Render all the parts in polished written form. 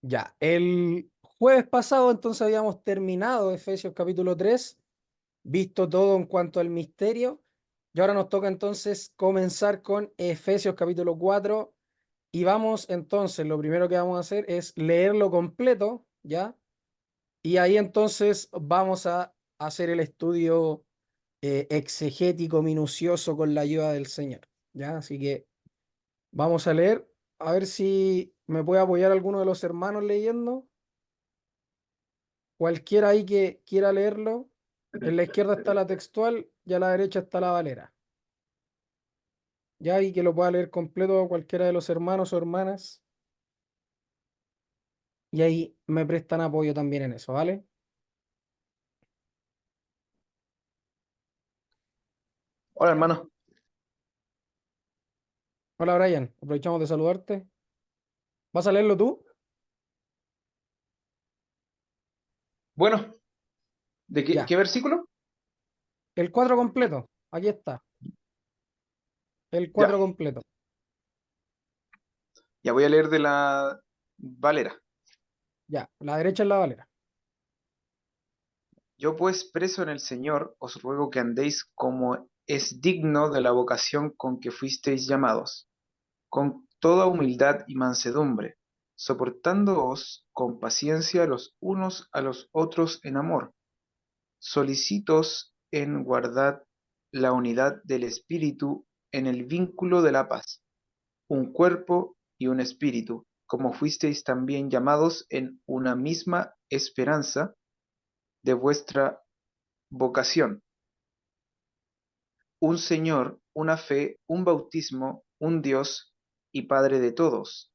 Ya, el jueves pasado entonces habíamos terminado Efesios capítulo 3, visto todo en cuanto al misterio, y ahora nos toca entonces comenzar con Efesios capítulo 4 y vamos entonces, lo primero que vamos a hacer es leerlo completo, ¿ya? Y ahí entonces vamos a hacer el estudio exegético minucioso con la ayuda del Señor, ¿ya? Así que vamos a leer, a ver si me puede apoyar alguno de los hermanos leyendo. Cualquiera ahí que quiera leerlo, en la izquierda está la textual y a la derecha está la Valera. Ya ahí que lo pueda leer completo cualquiera de los hermanos o hermanas. Y ahí me prestan apoyo también en eso, ¿vale? Hola, hermano. Hola Brian, aprovechamos de saludarte. ¿Vas a leerlo tú? Bueno, ¿de qué, Ya. qué versículo? El cuadro completo. Aquí está. El Ya, cuadro completo. ya voy a leer de la Valera. Ya. La derecha es la Valera. Yo pues, preso en el Señor, os ruego que andéis como es digno de la vocación con que fuisteis llamados, con toda humildad y mansedumbre, soportándoos con paciencia los unos a los otros en amor, solícitos en guardar la unidad del Espíritu en el vínculo de la paz, un cuerpo y un espíritu, como fuisteis también llamados en una misma esperanza de vuestra vocación, un Señor, una fe, un bautismo, un Dios y Padre de todos,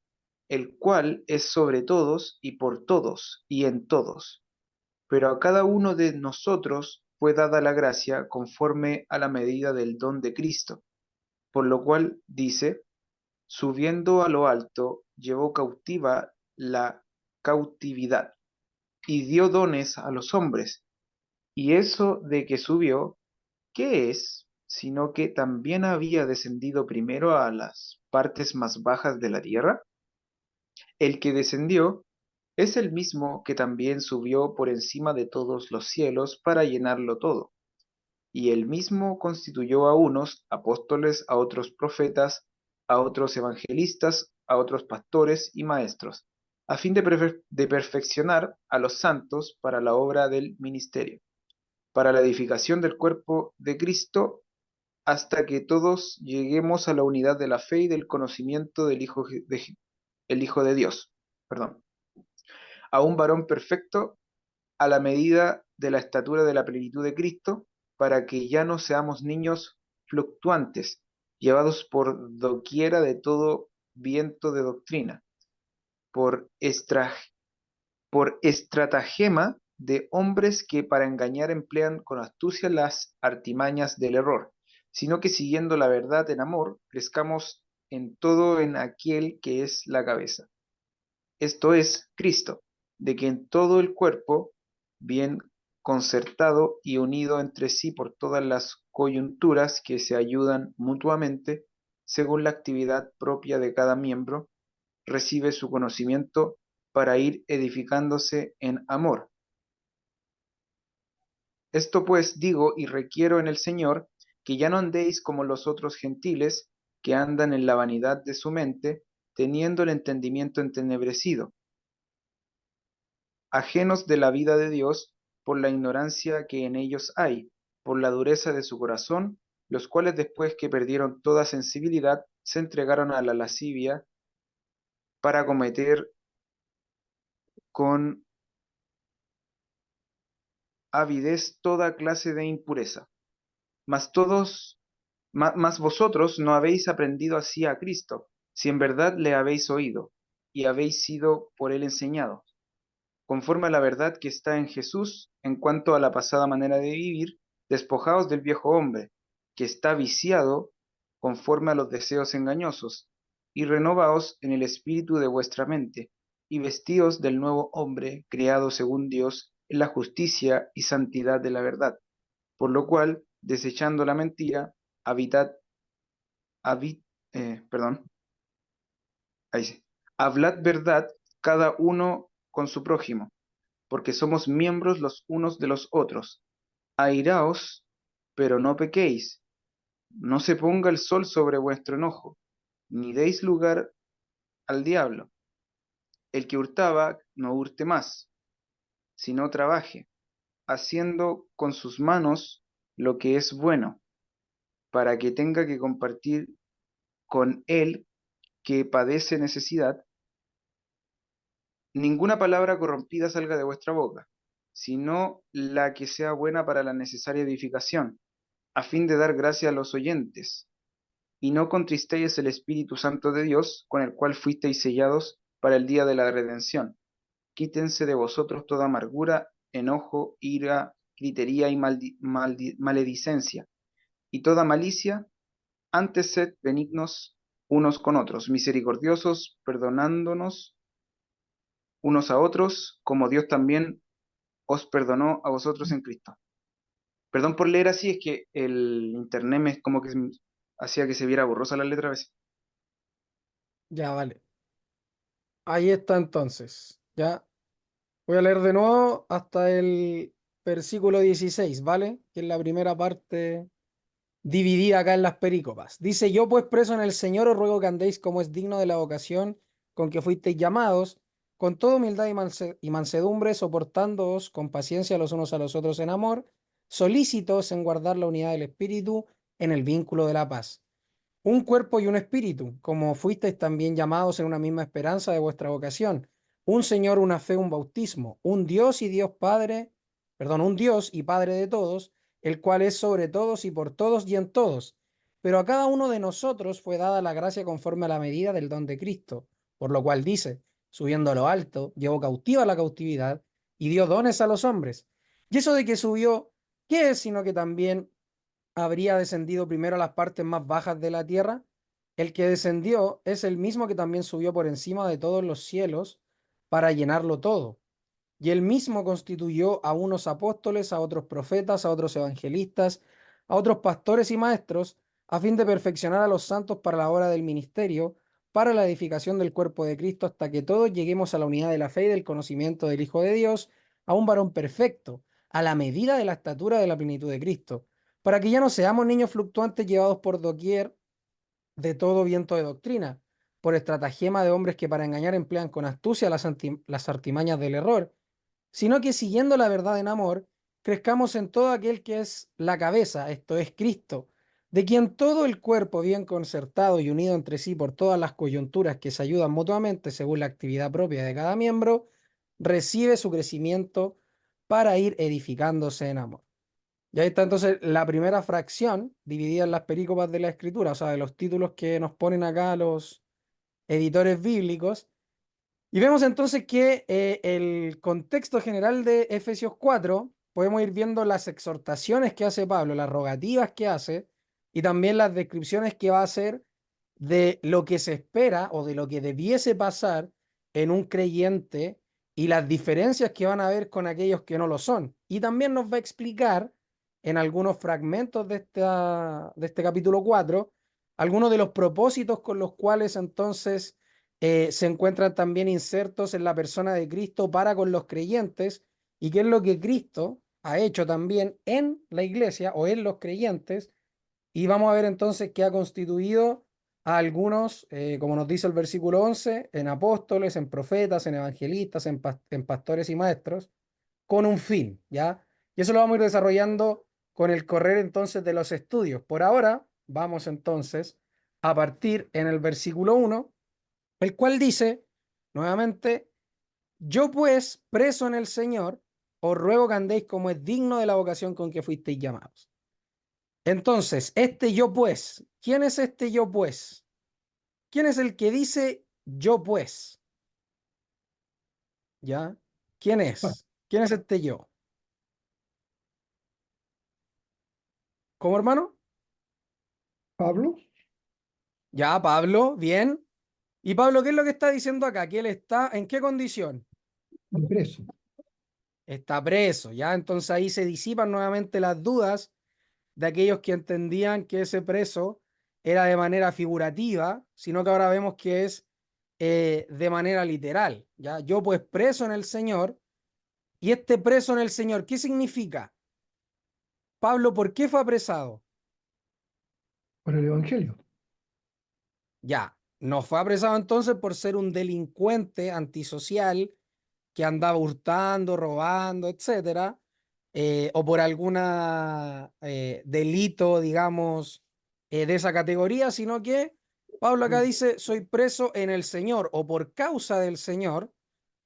el cual es sobre todos y por todos y en todos. Pero a cada uno de nosotros fue dada la gracia conforme a la medida del don de Cristo, por lo cual dice, subiendo a lo alto, llevó cautiva la cautividad y dio dones a los hombres. Y eso de que subió, ¿qué es? Sino que también había descendido primero a las partes más bajas de la tierra. El que descendió es el mismo que también subió por encima de todos los cielos para llenarlo todo. Y él mismo constituyó a unos apóstoles, a otros profetas, a otros evangelistas, a otros pastores y maestros, a fin de perfeccionar a los santos para la obra del ministerio, para la edificación del cuerpo de Cristo, hasta que todos lleguemos a la unidad de la fe y del conocimiento del el Hijo de Dios, perdón, a un varón perfecto a la medida de la estatura de la plenitud de Cristo, para que ya no seamos niños fluctuantes, llevados por doquiera de todo viento de doctrina, por, estra- por estratagema de hombres que para engañar emplean con astucia las artimañas del error, sino que siguiendo la verdad en amor, crezcamos en todo en aquel que es la cabeza, esto es Cristo, de quien todo el cuerpo, bien concertado y unido entre sí por todas las coyunturas que se ayudan mutuamente, según la actividad propia de cada miembro, recibe su conocimiento para ir edificándose en amor. Esto pues digo y requiero en el Señor, que ya no andéis como los otros gentiles, que andan en la vanidad de su mente, teniendo el entendimiento entenebrecido, ajenos de la vida de Dios por la ignorancia que en ellos hay, por la dureza de su corazón, los cuales después que perdieron toda sensibilidad, se entregaron a la lascivia para cometer con avidez toda clase de impureza. Mas todos, mas vosotros no habéis aprendido así a Cristo, si en verdad le habéis oído y habéis sido por él enseñados, conforme a la verdad que está en Jesús, en cuanto a la pasada manera de vivir, despojaos del viejo hombre, que está viciado conforme a los deseos engañosos, y renovaos en el espíritu de vuestra mente, y vestíos del nuevo hombre, creado según Dios, en la justicia y santidad de la verdad. Por lo cual, desechando la mentira, habitad, habit, perdón, ahí sí, hablad verdad cada uno con su prójimo, porque somos miembros los unos de los otros. Airaos, pero no pequéis. No se ponga el sol sobre vuestro enojo, ni deis lugar al diablo. El que hurtaba, no hurte más, sino trabaje, haciendo con sus manos lo que es bueno, para que tenga que compartir con él que padece necesidad. Ninguna palabra corrompida salga de vuestra boca, sino la que sea buena para la necesaria edificación, a fin de dar gracia a los oyentes. Y no contristéis el Espíritu Santo de Dios, con el cual fuisteis sellados para el día de la redención. Quítense de vosotros toda amargura, enojo, ira, gritería y maledicencia, y toda malicia. Antes sed benignos unos con otros, misericordiosos, perdonándonos unos a otros, como Dios también os perdonó a vosotros en Cristo. Perdón por leer así, es que el internet me como que hacía que se viera borrosa la letra a veces. Ya, vale. Ahí está entonces. Ya. Voy a leer de nuevo hasta el versículo 16, ¿vale? Que es la primera parte dividida acá en las perícopas. Dice, yo pues preso en el Señor os ruego que andéis como es digno de la vocación con que fuisteis llamados, con toda humildad y mansedumbre, soportándoos con paciencia los unos a los otros en amor, solícitos en guardar la unidad del Espíritu en el vínculo de la paz. Un cuerpo y un espíritu, como fuisteis también llamados en una misma esperanza de vuestra vocación. Un Señor, una fe, un bautismo, un Dios y Dios Padre, perdón, un Dios y Padre de todos, el cual es sobre todos y por todos y en todos. Pero a cada uno de nosotros fue dada la gracia conforme a la medida del don de Cristo, por lo cual dice, subiendo a lo alto, llevó cautiva la cautividad y dio dones a los hombres. Y eso de que subió, ¿qué es sino que también habría descendido primero a las partes más bajas de la tierra? El que descendió es el mismo que también subió por encima de todos los cielos para llenarlo todo. Y él mismo constituyó a unos apóstoles, a otros profetas, a otros evangelistas, a otros pastores y maestros, a fin de perfeccionar a los santos para la obra del ministerio, para la edificación del cuerpo de Cristo, hasta que todos lleguemos a la unidad de la fe y del conocimiento del Hijo de Dios, a un varón perfecto, a la medida de la estatura de la plenitud de Cristo, para que ya no seamos niños fluctuantes llevados por doquier de todo viento de doctrina, por estratagema de hombres que para engañar emplean con astucia las artimañas del error, sino que siguiendo la verdad en amor, crezcamos en todo aquel que es la cabeza, esto es Cristo, de quien todo el cuerpo bien concertado y unido entre sí por todas las coyunturas que se ayudan mutuamente según la actividad propia de cada miembro, recibe su crecimiento para ir edificándose en amor. Y ahí está entonces la primera fracción dividida en las perícopas de la escritura, o sea, de los títulos que nos ponen acá los editores bíblicos. Y vemos entonces que el contexto general de Efesios 4, podemos ir viendo las exhortaciones que hace Pablo, las rogativas que hace y también las descripciones que va a hacer de lo que se espera o de lo que debiese pasar en un creyente y las diferencias que van a haber con aquellos que no lo son. Y también nos va a explicar en algunos fragmentos de este capítulo 4 algunos de los propósitos con los cuales entonces se encuentran también insertos en la persona de Cristo para con los creyentes y qué es lo que Cristo ha hecho también en la iglesia o en los creyentes. Y vamos a ver entonces que ha constituido a algunos, como nos dice el versículo 11, en apóstoles, en profetas, en evangelistas, en pastores y maestros, con un fin, ¿ya? Y eso lo vamos a ir desarrollando con el correr entonces de los estudios. Por ahora, vamos entonces a partir en el versículo 1, el cual dice, nuevamente, yo pues, preso en el Señor, os ruego que andéis como es digno de la vocación con que fuisteis llamados. Entonces, este yo pues, ¿quién es este yo pues? ¿Quién es el que dice yo pues? ¿Ya? ¿Quién Pa- es? ¿Quién es este yo? ¿Cómo, hermano? Pablo, Ya, Pablo, bien. ¿Y Pablo qué es lo que está diciendo acá? Que él está en qué condición? preso. Está preso, ¿ya? Entonces ahí se disipan nuevamente las dudas de aquellos que entendían que ese preso era de manera figurativa, sino que ahora vemos que es de manera literal, ¿ya? Yo pues preso en el Señor, y este preso en el Señor, ¿qué significa? Pablo, ¿por qué fue apresado? Por el Evangelio. Ya, no fue apresado entonces por ser un delincuente antisocial que andaba hurtando, robando, etcétera, o por alguna delito, digamos, de esa categoría, sino que Pablo acá dice, soy preso en el Señor o por causa del Señor,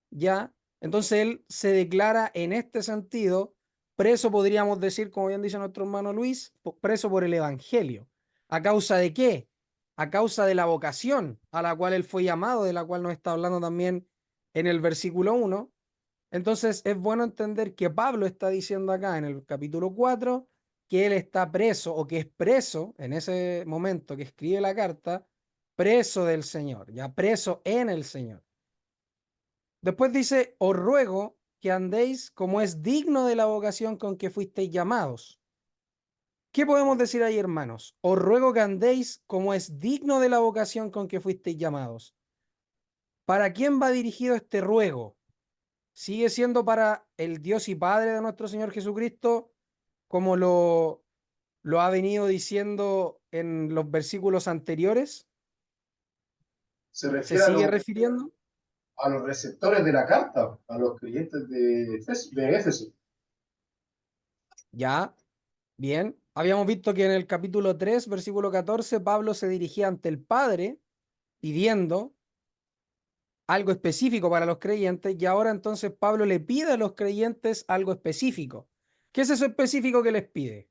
¿ya? Entonces él se declara en este sentido preso, podríamos decir, como bien dice nuestro hermano Luis, preso por el Evangelio. ¿A causa de qué? A causa de la vocación a la cual él fue llamado, de la cual nos está hablando también en el versículo 1. Entonces es bueno entender que Pablo está diciendo acá en el capítulo 4 que él está preso o que es preso en ese momento que escribe la carta, preso del Señor, ya preso en el Señor. Después dice, os ruego que andéis como es digno de la vocación con que fuisteis llamados. ¿Qué podemos decir ahí, hermanos? Os ruego que andéis como es digno de la vocación con que fuisteis llamados. ¿Para quién va dirigido este ruego? ¿Sigue siendo para el Dios y Padre de nuestro Señor Jesucristo, como lo ha venido diciendo en los versículos anteriores? Se ¿Se refiere sigue refiriendo? a los receptores de la carta, a los creyentes de Éfeso. Ya, bien. Habíamos visto que en el capítulo 3, versículo 14, Pablo se dirigía ante el Padre pidiendo algo específico para los creyentes y ahora entonces Pablo le pide a los creyentes algo específico. ¿Qué es eso específico que les pide?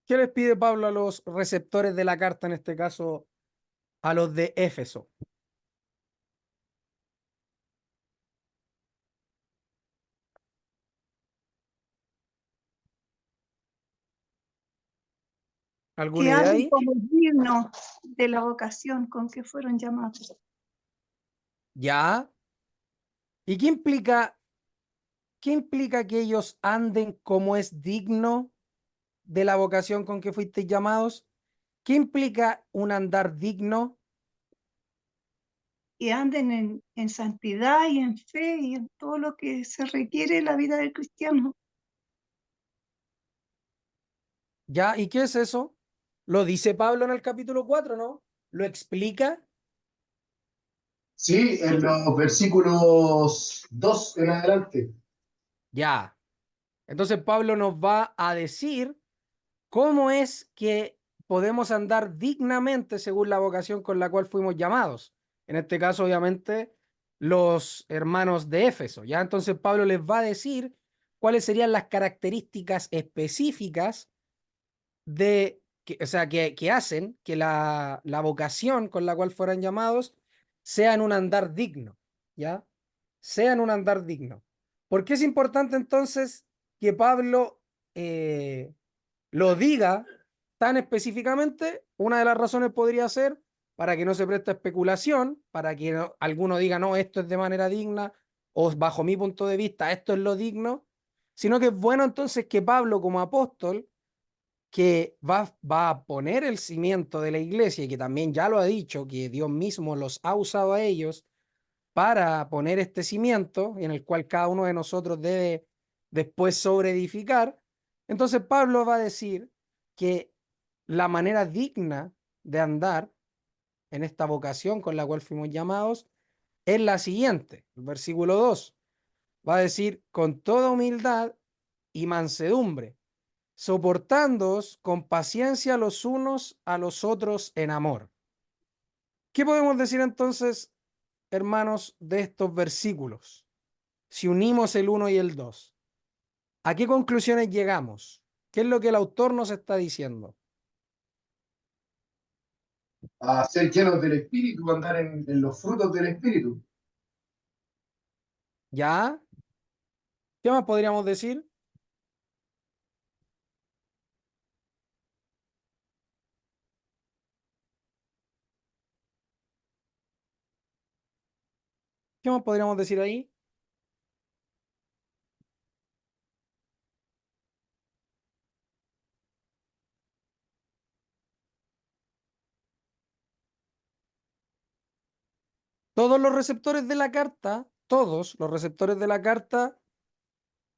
¿Qué les pide Pablo a los receptores de la carta, en este caso a los de Éfeso? Que ¿Alguna idea anden ahí? como dignos de la vocación con que fueron llamados. Ya. ¿Y qué implica que ellos anden como es digno de la vocación con que fuisteis llamados? ¿Qué implica un andar digno? Y anden en santidad y en fe y en todo lo que se requiere en la vida del cristiano. ¿Ya? ¿Y qué es eso? Lo dice Pablo en el capítulo 4, ¿no? ¿Lo explica? Sí, en los versículos 2 en adelante. Ya. Entonces Pablo nos va a decir cómo es que podemos andar dignamente según la vocación con la cual fuimos llamados. En este caso, obviamente, los hermanos de Éfeso. Ya entonces Pablo les va a decir cuáles serían las características específicas o sea, que hacen que la vocación con la cual fueran llamados sea en un andar digno, ¿ya? Sea en un andar digno. ¿Por qué es importante entonces que Pablo lo diga tan específicamente? Una de las razones podría ser para que no se preste a especulación, para que alguno diga, no, esto es de manera digna, o bajo mi punto de vista, esto es lo digno, sino que es bueno entonces que Pablo como apóstol que va a poner el cimiento de la iglesia y que también ya lo ha dicho, que Dios mismo los ha usado a ellos para poner este cimiento en el cual cada uno de nosotros debe después sobreedificar. Entonces Pablo va a decir que la manera digna de andar en esta vocación con la cual fuimos llamados es la siguiente. El versículo 2 va a decir, con toda humildad y mansedumbre soportándoos con paciencia los unos a los otros en amor. ¿Qué podemos decir entonces, hermanos, de estos versículos? Si unimos el uno y el 2, ¿a qué conclusiones llegamos? ¿Qué es lo que el autor nos está diciendo? A ser llenos del Espíritu, andar en los frutos del Espíritu. ¿Ya? ¿Qué más podríamos decir? ¿Qué más podríamos decir ahí? todos los receptores de la carta, todos los receptores de la carta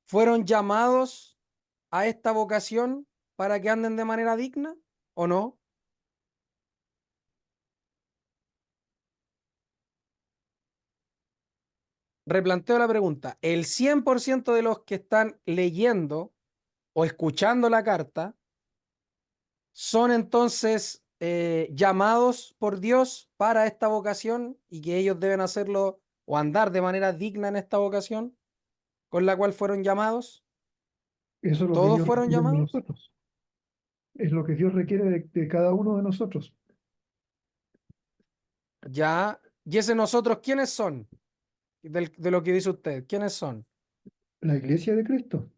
fueron llamados a esta vocación para que anden de manera digna, ¿o no? Replanteo la pregunta. ¿El 100% de los que están leyendo o escuchando la carta son entonces llamados por Dios para esta vocación y que ellos deben hacerlo o andar de manera digna en esta vocación con la cual fueron llamados? Eso es lo que ¿Todos Dios fueron requiere de llamados? nosotros. Es lo que Dios requiere de cada uno de nosotros. Ya. ¿Y ese nosotros quiénes son? De lo que dice usted, ¿quiénes son? La iglesia de Cristo.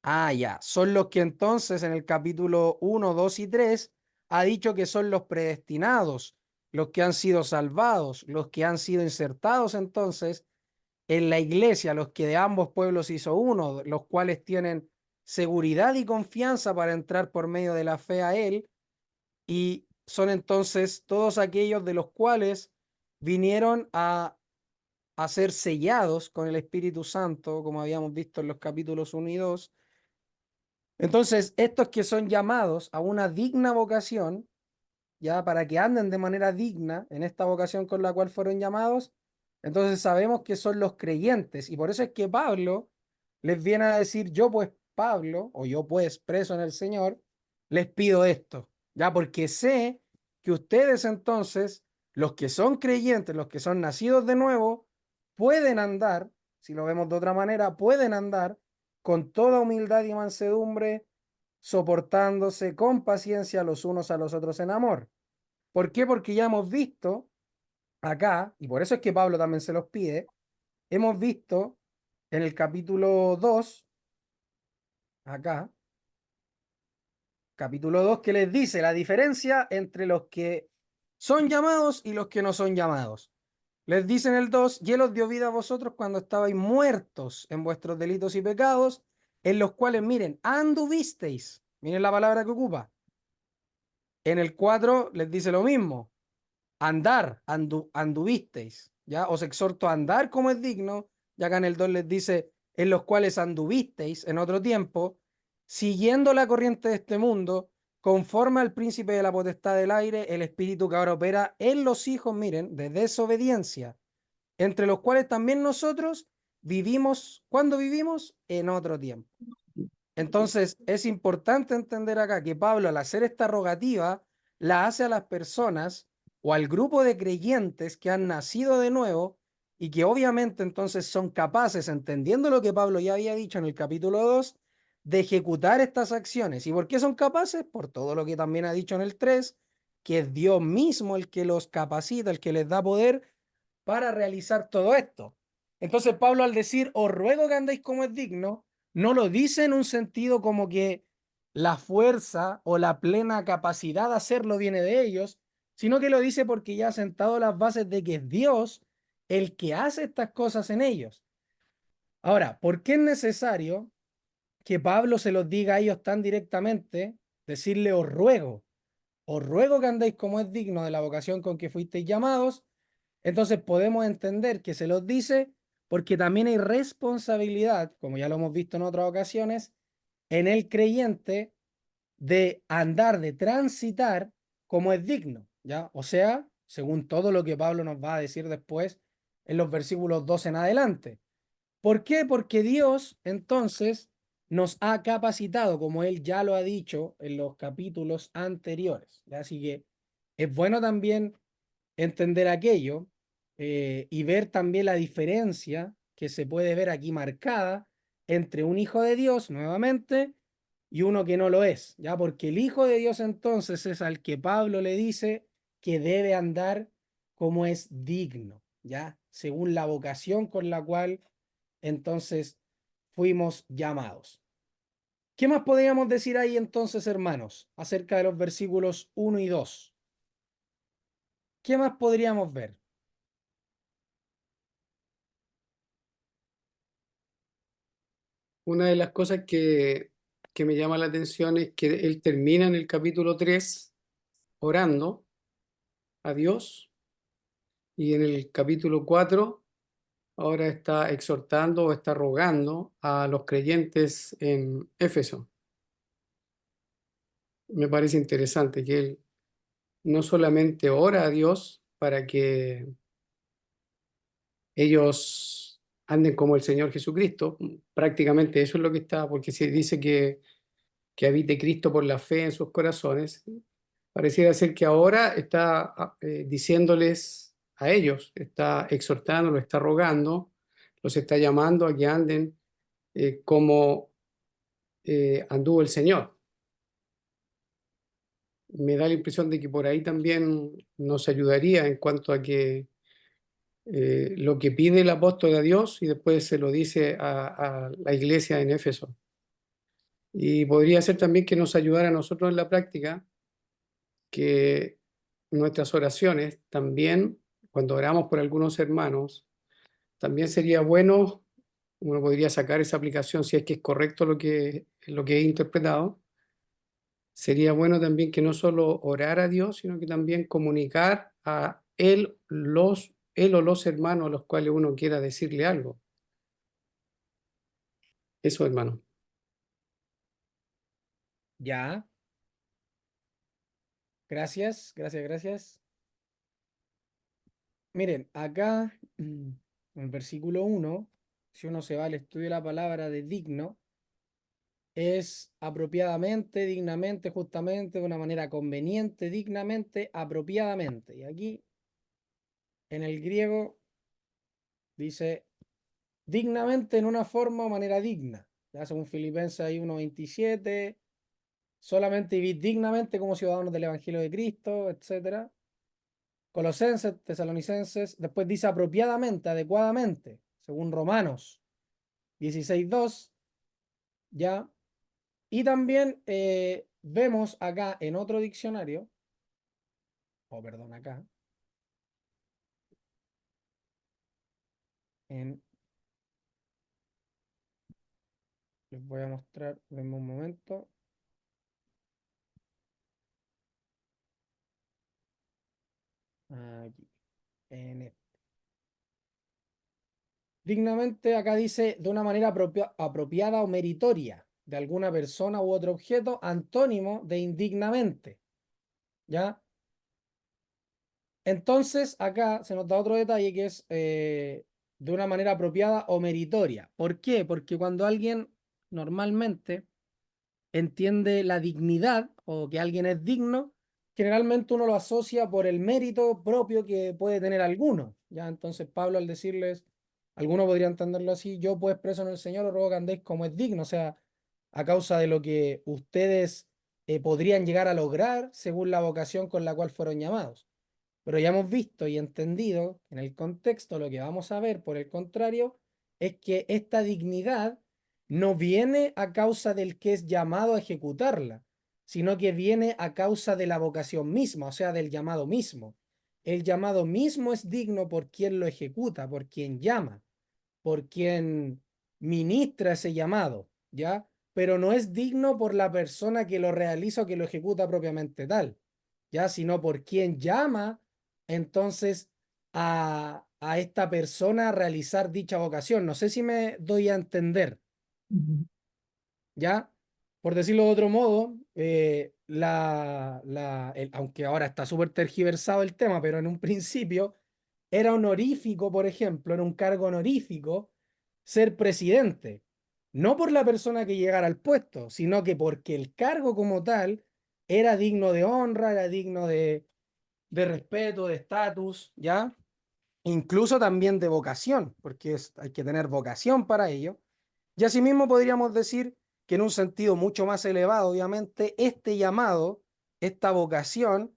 Ah, ya. Son los que entonces en el capítulo 1, 2 y 3 ha dicho que son los predestinados, los que han sido salvados, los que han sido insertados entonces en la iglesia, los que de ambos pueblos hizo uno, los cuales tienen seguridad y confianza para entrar por medio de la fe a Él, y son entonces todos aquellos de los cuales vinieron a ser sellados con el Espíritu Santo, como habíamos visto en los capítulos 1 y 2. Entonces, estos que son llamados a una digna vocación, ya para que anden de manera digna en esta vocación con la cual fueron llamados, entonces sabemos que son los creyentes. Y por eso es que Pablo les viene a decir, yo pues Pablo, o yo pues preso en el Señor, les pido esto, ya porque sé que ustedes entonces, los que son creyentes, los que son nacidos de nuevo, pueden andar, si lo vemos de otra manera, pueden andar con toda humildad y mansedumbre, soportándose con paciencia los unos a los otros en amor. ¿Por qué? Porque ya hemos visto acá, y por eso es que Pablo también se los pide, hemos visto en el capítulo 2, acá, capítulo 2, que les dice la diferencia entre los que son llamados y los que no son llamados. Les dice en el 2, y él os dio vida a vosotros cuando estabais muertos en vuestros delitos y pecados, en los cuales, miren, anduvisteis, miren la palabra que ocupa. En el 4 les dice lo mismo, andar, anduvisteis, ¿ya? Os exhorto a andar como es digno, ya acá en el 2 les dice, en los cuales anduvisteis en otro tiempo, siguiendo la corriente de este mundo, conforme al príncipe de la potestad del aire, el espíritu que ahora opera en los hijos, miren, de desobediencia, entre los cuales también nosotros vivimos, ¿cuándo vivimos? En otro tiempo. Entonces, es importante entender acá que Pablo, al hacer esta rogativa, la hace a las personas o al grupo de creyentes que han nacido de nuevo y que obviamente entonces son capaces, entendiendo lo que Pablo ya había dicho en el capítulo 2, de ejecutar estas acciones. ¿Y por qué son capaces? Por todo lo que también ha dicho en el 3, que es Dios mismo el que los capacita, el que les da poder para realizar todo esto. Entonces Pablo, al decir, os ruego que andéis como es digno, no lo dice en un sentido como que la fuerza o la plena capacidad de hacerlo viene de ellos, sino que lo dice porque ya ha sentado las bases de que es Dios el que hace estas cosas en ellos. Ahora, ¿por qué es necesario que Pablo se los diga a ellos tan directamente? Decirle, os ruego que andéis como es digno de la vocación con que fuisteis llamados. Entonces podemos entender que se los dice porque también hay responsabilidad, como ya lo hemos visto en otras ocasiones, en el creyente de andar, de transitar como es digno, ¿ya? O sea, según todo lo que Pablo nos va a decir después en los versículos 2 en adelante. ¿Por qué? Porque Dios entonces nos ha capacitado, como Él ya lo ha dicho en los capítulos anteriores, ¿ya? Así que es bueno también entender aquello y ver también la diferencia que se puede ver aquí marcada entre un hijo de Dios, nuevamente, y uno que no lo es, ¿ya? Porque el hijo de Dios entonces es al que Pablo le dice que debe andar como es digno, ¿ya? Según la vocación con la cual entonces fuimos llamados. ¿Qué más podríamos decir ahí entonces, hermanos, acerca de los versículos 1 y 2? ¿Qué más podríamos ver? Una de las cosas que me llama la atención es que él termina en el capítulo 3 orando a Dios y en el capítulo 4 ahora está exhortando o está rogando a los creyentes en Éfeso. Me parece interesante que él no solamente ora a Dios para que ellos anden como el Señor Jesucristo, prácticamente eso es lo que está, porque se dice que habite Cristo por la fe en sus corazones. Pareciera ser que ahora está diciéndoles a ellos, está exhortando, lo está rogando, los está llamando a que anden como anduvo el Señor. Me da la impresión de que por ahí también nos ayudaría en cuanto a que lo que pide el apóstol a Dios y después se lo dice a la iglesia en Éfeso. Y podría ser también que nos ayudara a nosotros en la práctica, que nuestras oraciones también, cuando oramos por algunos hermanos, también sería bueno, uno podría sacar esa aplicación si es que es correcto lo que he interpretado. Sería bueno también que no solo orar a Dios, sino que también comunicar a él o los hermanos a los cuales uno quiera decirle algo. Eso, hermano. Ya, gracias. Miren, acá en el versículo 1, si uno se va al estudio de la palabra de digno, es apropiadamente, dignamente, justamente, de una manera conveniente, dignamente, apropiadamente. Y aquí, en el griego, dice dignamente en una forma o manera digna. Ya según Filipenses ahí 1:27, solamente vivir dignamente como ciudadanos del Evangelio de Cristo, etcétera. Colosenses, Tesalonicenses, después dice apropiadamente, adecuadamente, según Romanos 16:2, ya. Y también vemos acá en otro diccionario, perdón, acá, les voy a mostrar en un momento. Aquí, en dignamente, acá dice de una manera apropiada o meritoria de alguna persona u otro objeto, antónimo de indignamente. ¿Ya? Entonces, acá se nos da otro detalle que es de una manera apropiada o meritoria. ¿Por qué? Porque cuando alguien normalmente entiende la dignidad o que alguien es digno, generalmente uno lo asocia por el mérito propio que puede tener alguno. ¿Ya? Entonces Pablo al decirles, alguno podría entenderlo así, yo pues preso en el Señor os ruego que andéis como es digno, o sea, a causa de lo que ustedes podrían llegar a lograr según la vocación con la cual fueron llamados. Pero ya hemos visto y entendido en el contexto, lo que vamos a ver, por el contrario, es que esta dignidad no viene a causa del que es llamado a ejecutarla, sino que viene a causa de la vocación misma, o sea, del llamado mismo. El llamado mismo es digno por quien lo ejecuta, por quien llama, por quien ministra ese llamado, ¿ya? Pero no es digno por la persona que lo realiza o que lo ejecuta propiamente tal, ¿ya? Sino por quien llama entonces a esta persona a realizar dicha vocación. No sé si me doy a entender, Ujú. ¿ya? Por decirlo de otro modo, aunque ahora está súper tergiversado el tema, pero en un principio era honorífico, por ejemplo, era un cargo honorífico ser presidente, no por la persona que llegara al puesto, sino que porque el cargo como tal era digno de honra, era digno de respeto, de estatus, ¿ya? Incluso también de vocación, porque hay que tener vocación para ello. Y asimismo podríamos decir que en un sentido mucho más elevado, obviamente, este llamado, esta vocación,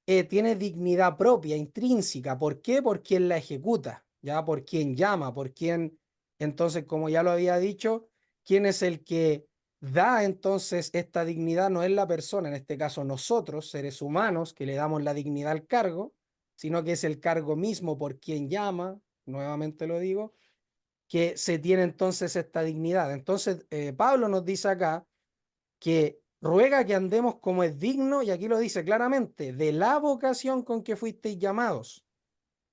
tiene dignidad propia, intrínseca. ¿Por qué? Por quien la ejecuta, ¿ya? Por quien llama, por quien, entonces, como ya lo había dicho, quién es el que da entonces esta dignidad, no es la persona, en este caso nosotros, seres humanos, que le damos la dignidad al cargo, sino que es el cargo mismo por quien llama, nuevamente lo digo, que se tiene entonces esta dignidad. Entonces, Pablo nos dice acá que ruega que andemos como es digno, y aquí lo dice claramente, de la vocación con que fuisteis llamados.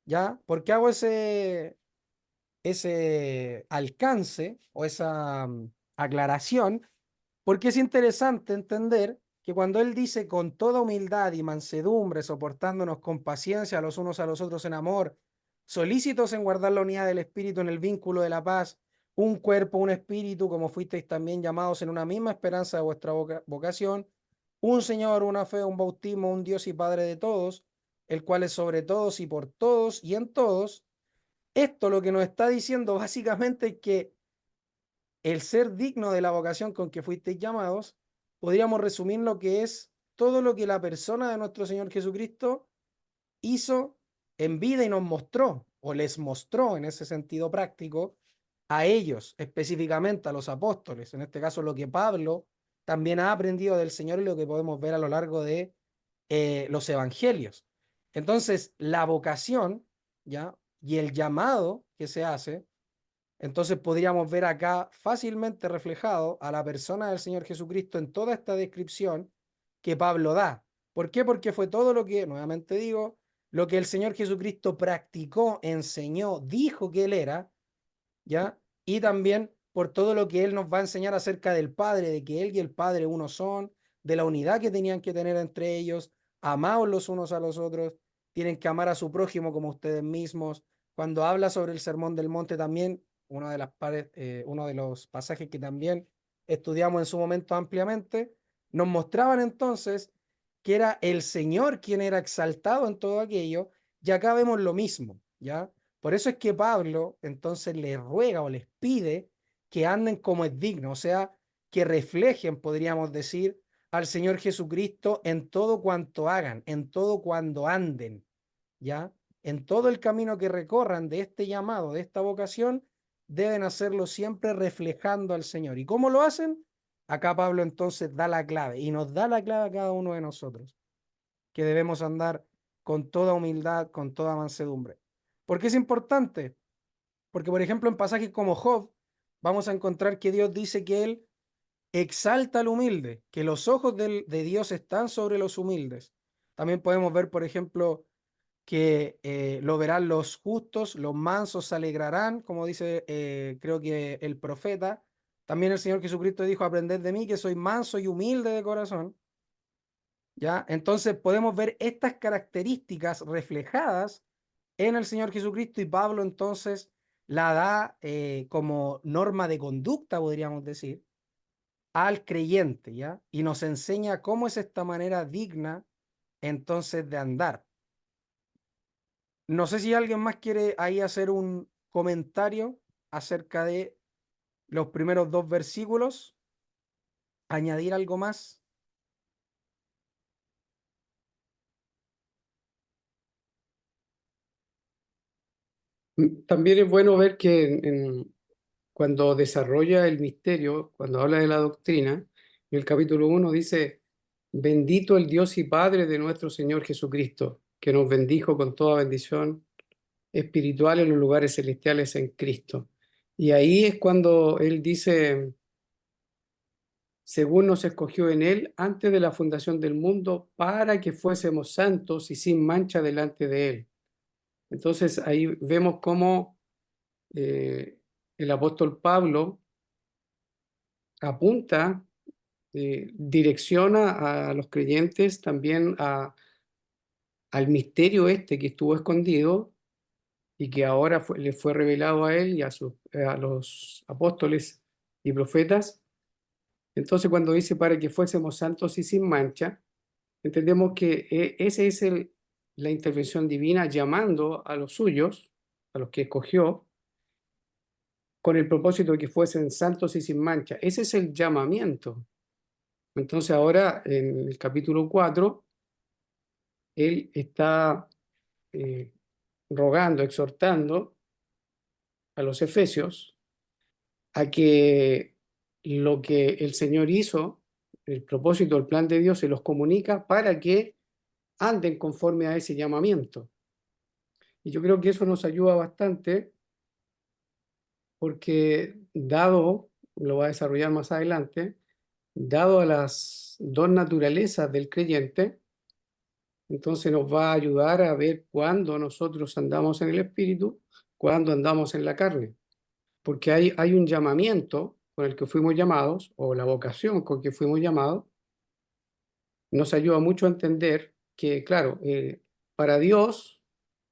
¿ya? ¿Por qué hago ese alcance o esa aclaración? Porque es interesante entender que cuando él dice con toda humildad y mansedumbre, soportándonos con paciencia los unos a los otros en amor, solícitos en guardar la unidad del espíritu en el vínculo de la paz, un cuerpo, un espíritu, como fuisteis también llamados en una misma esperanza de vuestra vocación, un Señor, una fe, un bautismo, un Dios y Padre de todos, el cual es sobre todos y por todos y en todos. Esto lo que nos está diciendo básicamente es que el ser digno de la vocación con que fuisteis llamados, podríamos resumir lo que es todo lo que la persona de nuestro Señor Jesucristo hizo en vida y nos mostró, o les mostró en ese sentido práctico, a ellos, específicamente a los apóstoles, en este caso lo que Pablo también ha aprendido del Señor y lo que podemos ver a lo largo de los evangelios. Entonces, la vocación, ¿ya? Y el llamado que se hace, entonces podríamos ver acá fácilmente reflejado a la persona del Señor Jesucristo en toda esta descripción que Pablo da. ¿Por qué? Porque fue todo lo que, nuevamente digo, lo que el Señor Jesucristo practicó, enseñó, dijo que Él era, ¿ya? Y también por todo lo que Él nos va a enseñar acerca del Padre, de que Él y el Padre uno son, de la unidad que tenían que tener entre ellos, amados los unos a los otros, tienen que amar a su prójimo como ustedes mismos. Cuando habla sobre el Sermón del Monte también, uno de los pasajes que también estudiamos en su momento ampliamente, nos mostraban entonces que era el Señor quien era exaltado en todo aquello, y acá vemos lo mismo, ¿ya? Por eso es que Pablo entonces les ruega o les pide que anden como es digno, o sea, que reflejen, podríamos decir, al Señor Jesucristo en todo cuanto hagan, en todo cuando anden, ¿ya? En todo el camino que recorran de este llamado, de esta vocación, deben hacerlo siempre reflejando al Señor. ¿Y cómo lo hacen? Acá Pablo entonces da la clave y nos da la clave a cada uno de nosotros, que debemos andar con toda humildad, con toda mansedumbre. ¿Por qué es importante? Porque, por ejemplo, en pasajes como Job, vamos a encontrar que Dios dice que Él exalta al humilde, que los ojos de Dios están sobre los humildes. También podemos ver, por ejemplo, que lo verán los justos, los mansos se alegrarán, como dice, creo que el profeta. También el Señor Jesucristo dijo, aprended de mí, que soy manso y humilde de corazón. ¿Ya? Entonces podemos ver estas características reflejadas en el Señor Jesucristo y Pablo entonces la da como norma de conducta, podríamos decir, al creyente, ¿ya? Y nos enseña cómo es esta manera digna entonces de andar. No sé si alguien más quiere ahí hacer un comentario acerca de los primeros dos versículos, añadir algo más. También es bueno ver que cuando desarrolla el misterio, cuando habla de la doctrina, en el capítulo 1 dice, bendito el Dios y Padre de nuestro Señor Jesucristo, que nos bendijo con toda bendición espiritual en los lugares celestiales en Cristo. Y ahí es cuando él dice, según nos escogió en él antes de la fundación del mundo, para que fuésemos santos y sin mancha delante de él. Entonces ahí vemos cómo el apóstol Pablo apunta, direcciona a los creyentes también al misterio este que estuvo escondido y que ahora le fue revelado a él y a los apóstoles y profetas. Entonces cuando dice para que fuésemos santos y sin mancha, entendemos que esa es la intervención divina llamando a los suyos, a los que escogió, con el propósito de que fuesen santos y sin mancha. Ese es el llamamiento. Entonces ahora en el capítulo 4, él está eh, rogando, exhortando a los efesios a que lo que el Señor hizo, el propósito, el plan de Dios, se los comunica para que anden conforme a ese llamamiento. Y yo creo que eso nos ayuda bastante porque dado, lo va a desarrollar más adelante, dado a las dos naturalezas del creyente, Entonces nos va a ayudar a ver cuándo nosotros andamos en el espíritu, cuándo andamos en la carne. Porque hay un llamamiento con el que fuimos llamados, o la vocación con que fuimos llamados, nos ayuda mucho a entender que, claro, para Dios,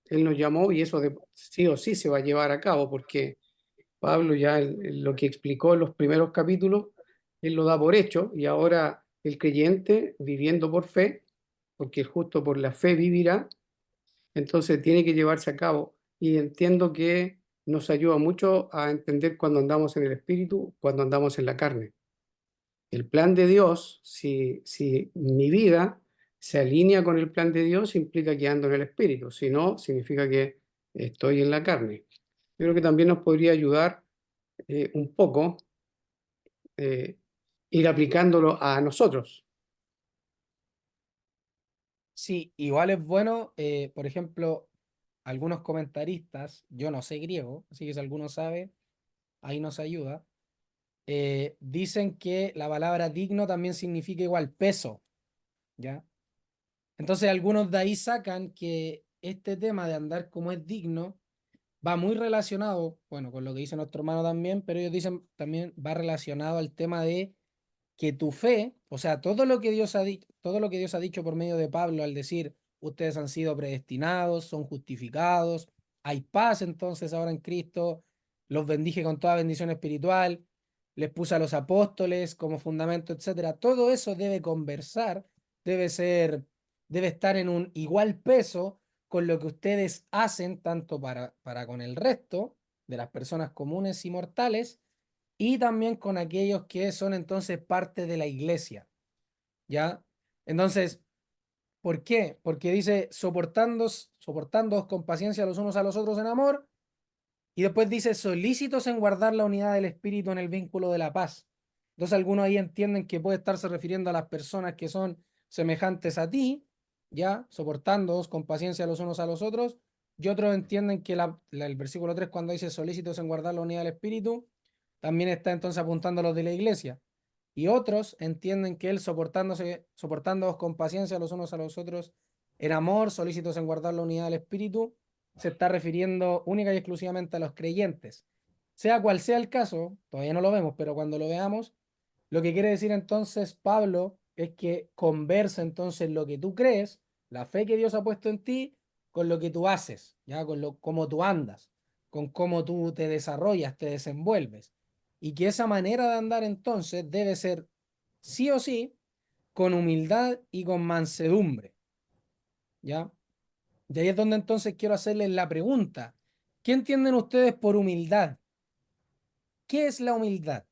Él nos llamó y eso sí o sí se va a llevar a cabo, porque Pablo ya lo que explicó en los primeros capítulos, él lo da por hecho y ahora el creyente viviendo por fe, porque el justo por la fe vivirá, entonces tiene que llevarse a cabo. Y entiendo que nos ayuda mucho a entender cuando andamos en el espíritu, cuando andamos en la carne. El plan de Dios, si mi vida se alinea con el plan de Dios, implica que ando en el espíritu, si no, significa que estoy en la carne. Yo creo que también nos podría ayudar un poco eh, ir aplicándolo a nosotros. Sí, igual es bueno, por ejemplo, algunos comentaristas, yo no sé griego, así que si alguno sabe, ahí nos ayuda, dicen que la palabra digno también significa igual peso, ¿ya? Entonces algunos de ahí sacan que este tema de andar como es digno va muy relacionado, bueno, con lo que dice nuestro hermano también, pero ellos dicen también va relacionado al tema de que tu fe, o sea, todo lo que Dios ha dicho por medio de Pablo al decir, ustedes han sido predestinados, son justificados, hay paz entonces ahora en Cristo, los bendije con toda bendición espiritual, les puse a los apóstoles como fundamento, etcétera. Todo eso debe conversar, debe ser, debe estar en un igual peso con lo que ustedes hacen tanto para con el resto de las personas comunes y mortales, y también con aquellos que son entonces parte de la iglesia, ¿ya? Entonces, ¿por qué? Porque dice, soportándoos con paciencia los unos a los otros en amor, y después dice, solícitos en guardar la unidad del espíritu en el vínculo de la paz. Entonces algunos ahí entienden que puede estarse refiriendo a las personas que son semejantes a ti, ¿ya? Soportándoos con paciencia los unos a los otros, y otros entienden que el versículo 3 cuando dice solícitos en guardar la unidad del espíritu, también está entonces apuntando a los de la iglesia. Y otros entienden que él soportándoos con paciencia los unos a los otros en amor, solícitos en guardar la unidad del espíritu, se está refiriendo única y exclusivamente a los creyentes. Sea cual sea el caso, todavía no lo vemos, pero cuando lo veamos, lo que quiere decir entonces Pablo es que conversa entonces lo que tú crees, la fe que Dios ha puesto en ti, con lo que tú haces, ya con cómo tú andas, con cómo tú te desarrollas, te desenvuelves. Y que esa manera de andar entonces debe ser sí o sí con humildad y con mansedumbre, ¿ya? De ahí es donde entonces quiero hacerles la pregunta. ¿Qué entienden ustedes por humildad? ¿Qué es la humildad?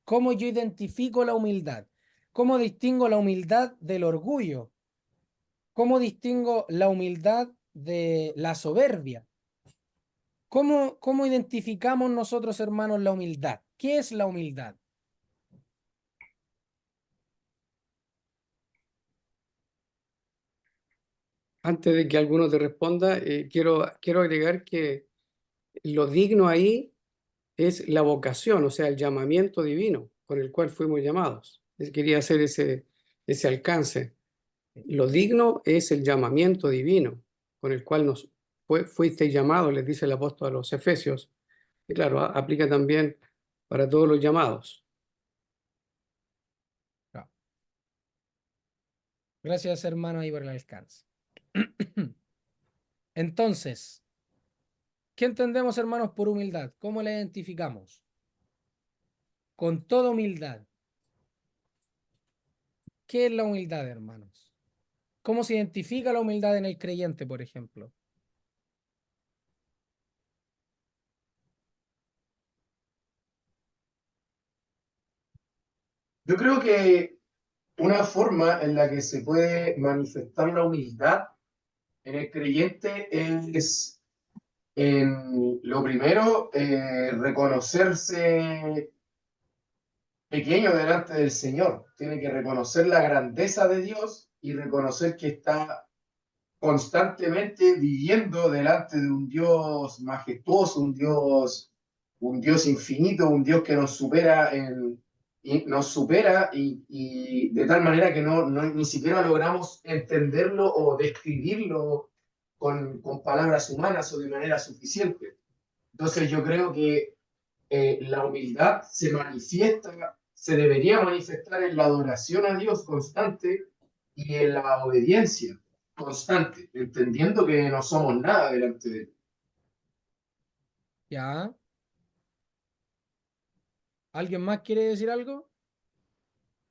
¿Cómo yo identifico la humildad? ¿Cómo distingo la humildad del orgullo? ¿Cómo distingo la humildad de la soberbia? ¿Cómo identificamos nosotros, hermanos, la humildad? ¿Qué es la humildad? Antes de que alguno te responda, quiero agregar que lo digno ahí es la vocación, o sea, el llamamiento divino con el cual fuimos llamados. Quería hacer ese alcance. Lo digno es el llamamiento divino con el cual fuisteis llamados, les dice el apóstol a los Efesios. Y claro, aplica también para todos los llamados. Gracias, hermano, ahí por el alcance. Entonces, ¿qué entendemos, hermanos, por humildad? ¿Cómo la identificamos? Con toda humildad. ¿Qué es la humildad, hermanos? ¿Cómo se identifica la humildad en el creyente, por ejemplo? Yo creo que una forma en la que se puede manifestar la humildad en el creyente es, en lo primero, reconocerse pequeño delante del Señor. Tiene que reconocer la grandeza de Dios y reconocer que está constantemente viviendo delante de un Dios majestuoso, un Dios infinito, un Dios que nos supera y nos supera y de tal manera que ni siquiera logramos entenderlo o describirlo con palabras humanas o de manera suficiente. Entonces yo creo que la humildad se debería manifestar en la adoración a Dios constante y en la obediencia constante, entendiendo que no somos nada delante de Él. ¿Ya? ¿Alguien más quiere decir algo?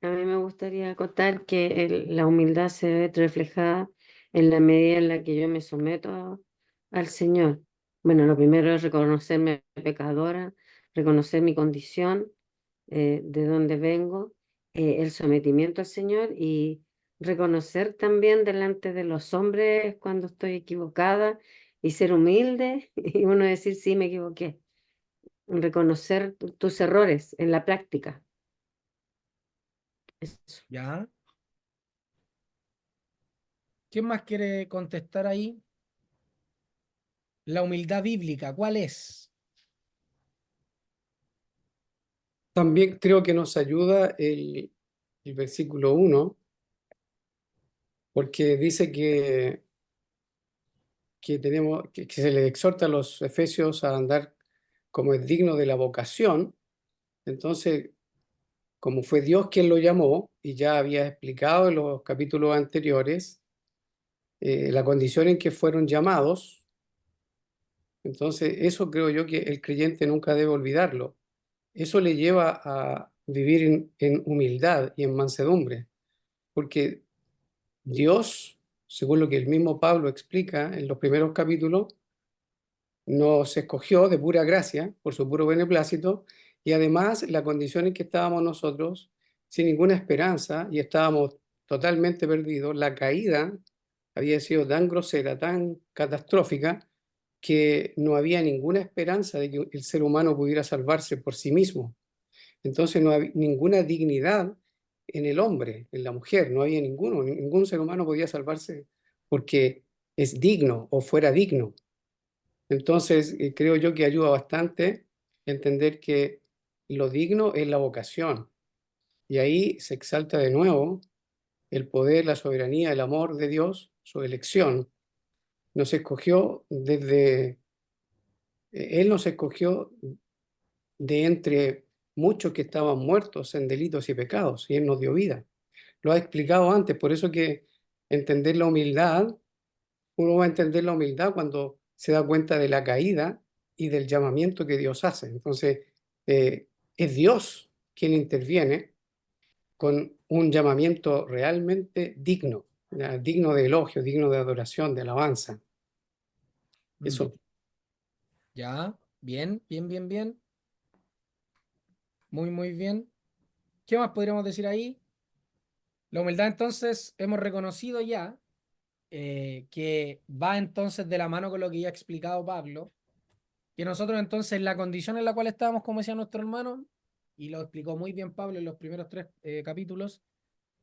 A mí me gustaría contar que la humildad se ve reflejada en la medida en la que yo me someto al Señor. Bueno, lo primero es reconocerme pecadora, reconocer mi condición, de dónde vengo, el sometimiento al Señor y reconocer también delante de los hombres cuando estoy equivocada y ser humilde y uno decir, sí, me equivoqué. Reconocer tus errores en la práctica. Eso. ¿Ya? ¿Quién más quiere contestar ahí? La humildad bíblica, ¿cuál es? También creo que nos ayuda el versículo 1, porque dice que se les exhorta a los efesios a andar como es digno de la vocación. Entonces, como fue Dios quien lo llamó, y ya había explicado en los capítulos anteriores la condición en que fueron llamados, entonces eso creo yo que el creyente nunca debe olvidarlo. Eso le lleva a vivir en humildad y en mansedumbre, porque Dios, según lo que el mismo Pablo explica en los primeros capítulos, nos escogió de pura gracia, por su puro beneplácito, y además la condición en que estábamos nosotros, sin ninguna esperanza, y estábamos totalmente perdidos, la caída había sido tan grosera, tan catastrófica, que no había ninguna esperanza de que el ser humano pudiera salvarse por sí mismo. Entonces no había ninguna dignidad en el hombre, en la mujer, no había ningún ser humano podía salvarse porque es digno o fuera digno. Entonces, creo yo que ayuda bastante entender que lo digno es la vocación. Y ahí se exalta de nuevo el poder, la soberanía, el amor de Dios, su elección. Nos escogió Él nos escogió de entre muchos que estaban muertos en delitos y pecados, y Él nos dio vida. Lo ha explicado antes, por eso que entender la humildad, uno va a entender la humildad cuando se da cuenta de la caída y del llamamiento que Dios hace. Entonces, es Dios quien interviene con un llamamiento realmente digno, digno de elogio, digno de adoración, de alabanza. Eso. ¿Ya? Bien, bien, bien, bien. Muy, muy bien. ¿Qué más podríamos decir ahí? La humildad entonces hemos reconocido ya que va entonces de la mano con lo que ya ha explicado Pablo, que nosotros entonces la condición en la cual estábamos, como decía nuestro hermano, y lo explicó muy bien Pablo en los primeros 3 capítulos,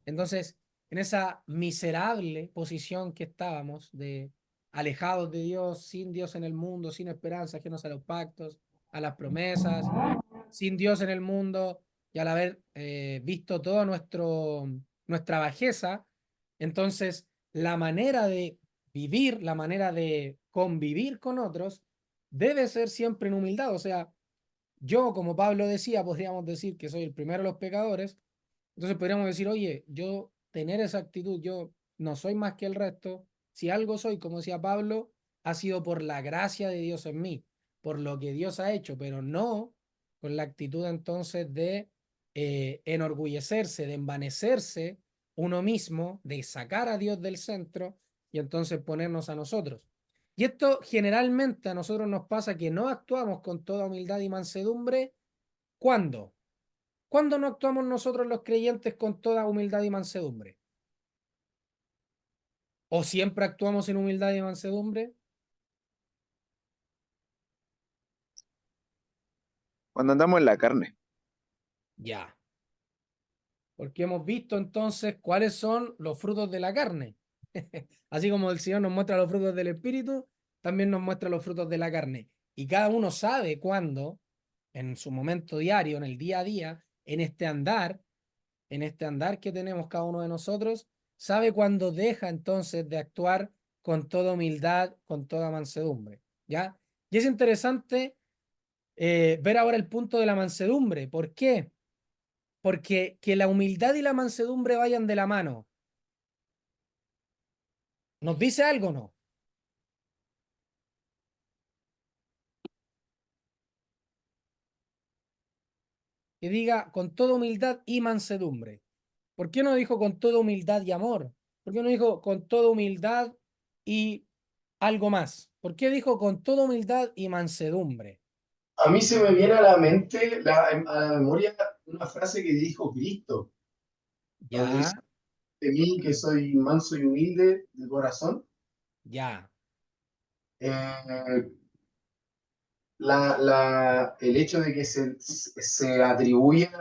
entonces en esa miserable posición que estábamos de alejados de Dios, sin Dios en el mundo, sin esperanza, ajenos a los pactos, a las promesas, sin Dios en el mundo y al haber visto toda nuestra bajeza, entonces la manera de vivir, la manera de convivir con otros, debe ser siempre en humildad. O sea, yo, como Pablo decía, podríamos decir que soy el primero de los pecadores, entonces podríamos decir, oye, yo tener esa actitud, yo no soy más que el resto, si algo soy, como decía Pablo, ha sido por la gracia de Dios en mí, por lo que Dios ha hecho, pero no con la actitud entonces de enorgullecerse, de envanecerse uno mismo, de sacar a Dios del centro y entonces ponernos a nosotros. Y esto generalmente a nosotros nos pasa que no actuamos con toda humildad y mansedumbre. ¿Cuándo? ¿Cuándo no actuamos nosotros los creyentes con toda humildad y mansedumbre? ¿O siempre actuamos en humildad y mansedumbre? Cuando andamos en la carne. Ya. Porque hemos visto entonces cuáles son los frutos de la carne. Así como el Señor nos muestra los frutos del Espíritu, también nos muestra los frutos de la carne. Y cada uno sabe cuándo, en su momento diario, en el día a día, en este andar que tenemos cada uno de nosotros, sabe cuando deja entonces de actuar con toda humildad, con toda mansedumbre, ¿ya? Y es interesante ver ahora el punto de la mansedumbre. ¿Por qué? Porque que la humildad y la mansedumbre vayan de la mano. ¿Nos dice algo o no? Que diga con toda humildad y mansedumbre. ¿Por qué no dijo con toda humildad y amor? ¿Por qué no dijo con toda humildad y algo más? ¿Por qué dijo con toda humildad y mansedumbre? A mí se me viene a la mente, a la memoria, una frase que dijo Cristo, donde Ya, dice de mí que soy manso y humilde de corazón. ya, Eh, el hecho de que se atribuya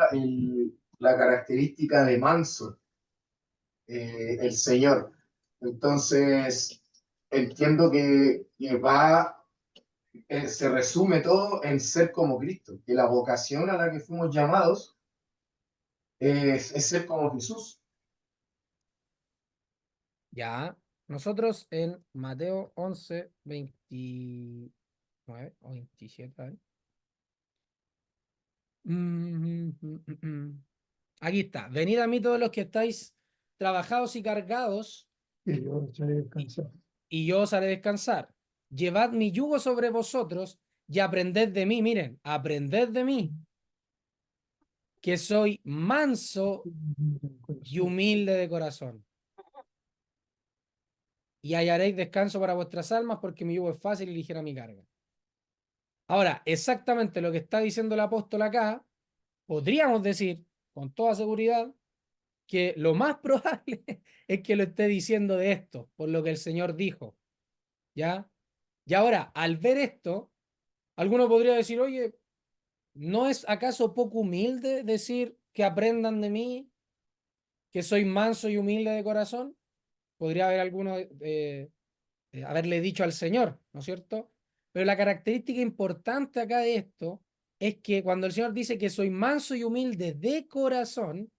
la característica de manso, el Señor. Entonces, entiendo que se resume todo en ser como Cristo, que la vocación a la que fuimos llamados es ser como Jesús. ya. Nosotros en Mateo 11, 29 o 27, a ver. Aquí está. Venid a mí todos los que estáis trabajados y cargados, Y yo echaré a y, descansar. y yo os haré descansar. Llevad mi yugo sobre vosotros y aprended de mí. Miren, aprended de mí, que soy manso y humilde de corazón. Y hallaréis descanso para vuestras almas, porque mi yugo es fácil y ligera mi carga. Ahora, exactamente lo que está diciendo el apóstol acá, podríamos decir con toda seguridad que lo más probable es que lo esté diciendo de esto, por lo que el Señor dijo, ¿ya? Y ahora, al ver esto, alguno podría decir, oye, ¿no es acaso poco humilde decir que aprendan de mí, que soy manso y humilde de corazón? Podría haber alguno haberle dicho al Señor, ¿no es cierto? Pero la característica importante acá de esto es que cuando el Señor dice que soy manso y humilde de corazón,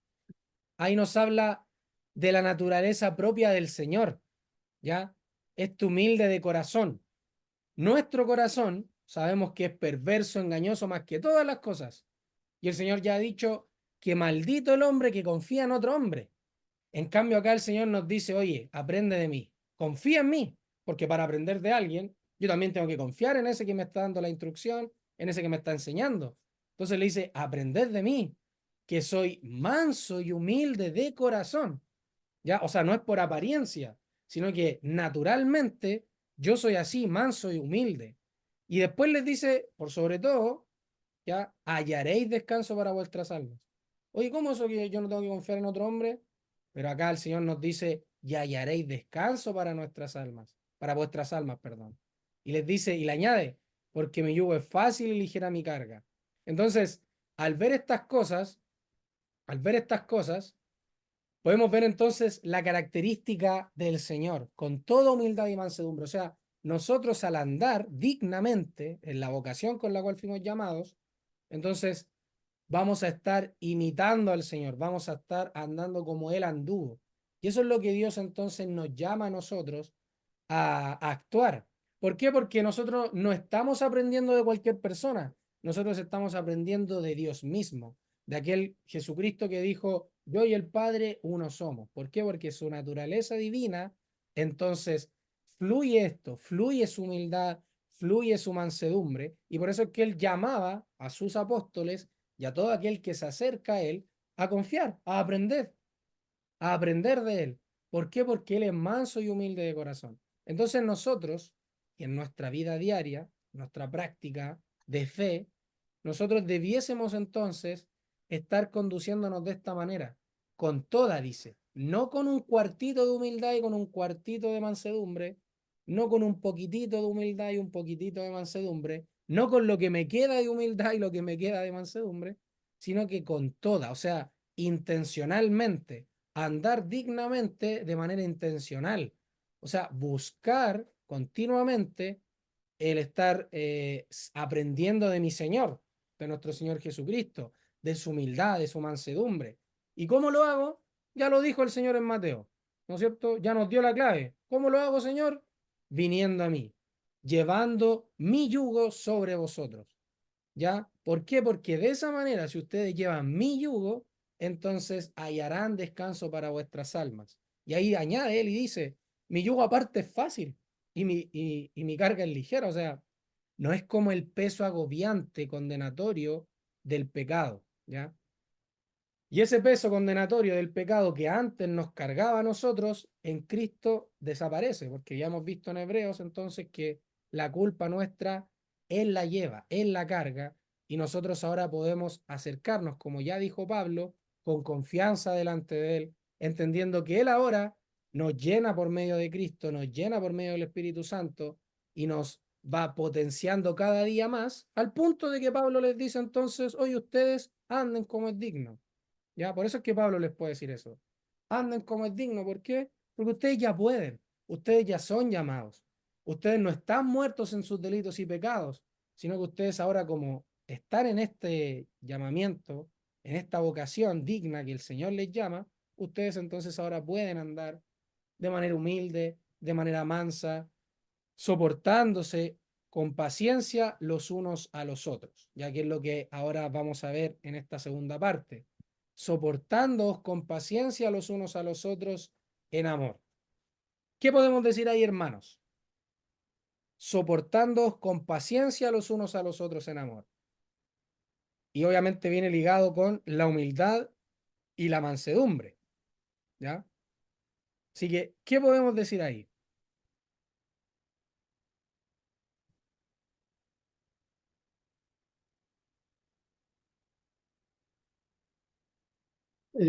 ahí nos habla de la naturaleza propia del Señor, ¿ya? Este humilde de corazón. Nuestro corazón sabemos que es perverso, engañoso más que todas las cosas. Y el Señor ya ha dicho que maldito el hombre que confía en otro hombre. En cambio, acá el Señor nos dice, oye, aprende de mí, confía en mí, porque para aprender de alguien, yo también tengo que confiar en ese que me está dando la instrucción, en ese que me está enseñando. Entonces le dice, aprended de mí, que soy manso y humilde de corazón. ¿Ya? O sea, no es por apariencia, sino que naturalmente yo soy así, manso y humilde. Y después les dice, por sobre todo, ya hallaréis descanso para vuestras almas. Oye, ¿cómo eso que yo no tengo que confiar en otro hombre? Pero acá el Señor nos dice, y hallaréis descanso para nuestras almas, para vuestras almas, perdón. Y les dice, y le añade, porque mi yugo es fácil y ligera mi carga. Entonces, al ver estas cosas, al ver estas cosas, podemos ver entonces la característica del Señor, con toda humildad y mansedumbre. O sea, nosotros al andar dignamente en la vocación con la cual fuimos llamados, entonces vamos a estar imitando al Señor, vamos a estar andando como Él anduvo. Y eso es lo que Dios entonces nos llama a nosotros a actuar. ¿Por qué? Porque nosotros no estamos aprendiendo de cualquier persona, nosotros estamos aprendiendo de Dios mismo, de aquel Jesucristo que dijo, yo y el Padre uno somos. ¿Por qué? Porque su naturaleza divina, entonces fluye esto, fluye su humildad, fluye su mansedumbre, y por eso es que él llamaba a sus apóstoles y a todo aquel que se acerca a él a confiar, a aprender de él. ¿Por qué? Porque él es manso y humilde de corazón. Entonces nosotros, en nuestra vida diaria, nuestra práctica de fe, nosotros debiésemos entonces estar conduciéndonos de esta manera, con toda, dice, no con un cuartito de humildad y con un cuartito de mansedumbre, no con un poquitito de humildad y un poquitito de mansedumbre, no con lo que me queda de humildad y lo que me queda de mansedumbre, sino que con toda, o sea, intencionalmente, andar dignamente de manera intencional, o sea, buscar continuamente el estar aprendiendo de mi Señor, de nuestro Señor Jesucristo, de su humildad, de su mansedumbre. ¿Y cómo lo hago? Ya lo dijo el Señor en Mateo, ¿no es cierto? Ya nos dio la clave. ¿Cómo lo hago, Señor? Viniendo a mí, llevando mi yugo sobre vosotros. ¿Ya? ¿Por qué? Porque de esa manera, si ustedes llevan mi yugo, entonces hallarán descanso para vuestras almas. Y ahí añade él y dice, mi yugo aparte es fácil y mi carga es ligera. O sea, no es como el peso agobiante, condenatorio del pecado, ¿ya? Y ese peso condenatorio del pecado que antes nos cargaba a nosotros, en Cristo desaparece, porque ya hemos visto en Hebreos entonces que la culpa nuestra, Él la lleva, Él la carga, y nosotros ahora podemos acercarnos, como ya dijo Pablo, con confianza delante de Él, entendiendo que Él ahora nos llena por medio de Cristo, nos llena por medio del Espíritu Santo, y nos va potenciando cada día más, al punto de que Pablo les dice entonces, oye, ustedes anden como es digno. ¿Ya? Por eso es que Pablo les puede decir eso. Anden como es digno. ¿Por qué? Porque ustedes ya pueden. Ustedes ya son llamados. Ustedes no están muertos en sus delitos y pecados, sino que ustedes ahora como están en este llamamiento, en esta vocación digna que el Señor les llama, ustedes entonces ahora pueden andar de manera humilde, de manera mansa, soportándose con paciencia los unos a los otros, ya que es lo que ahora vamos a ver en esta segunda parte, soportándoos con paciencia los unos a los otros en amor. ¿Qué podemos decir ahí, hermanos? Soportándoos con paciencia los unos a los otros en amor. Y obviamente viene ligado con la humildad y la mansedumbre, ¿ya? Así que, ¿qué podemos decir ahí?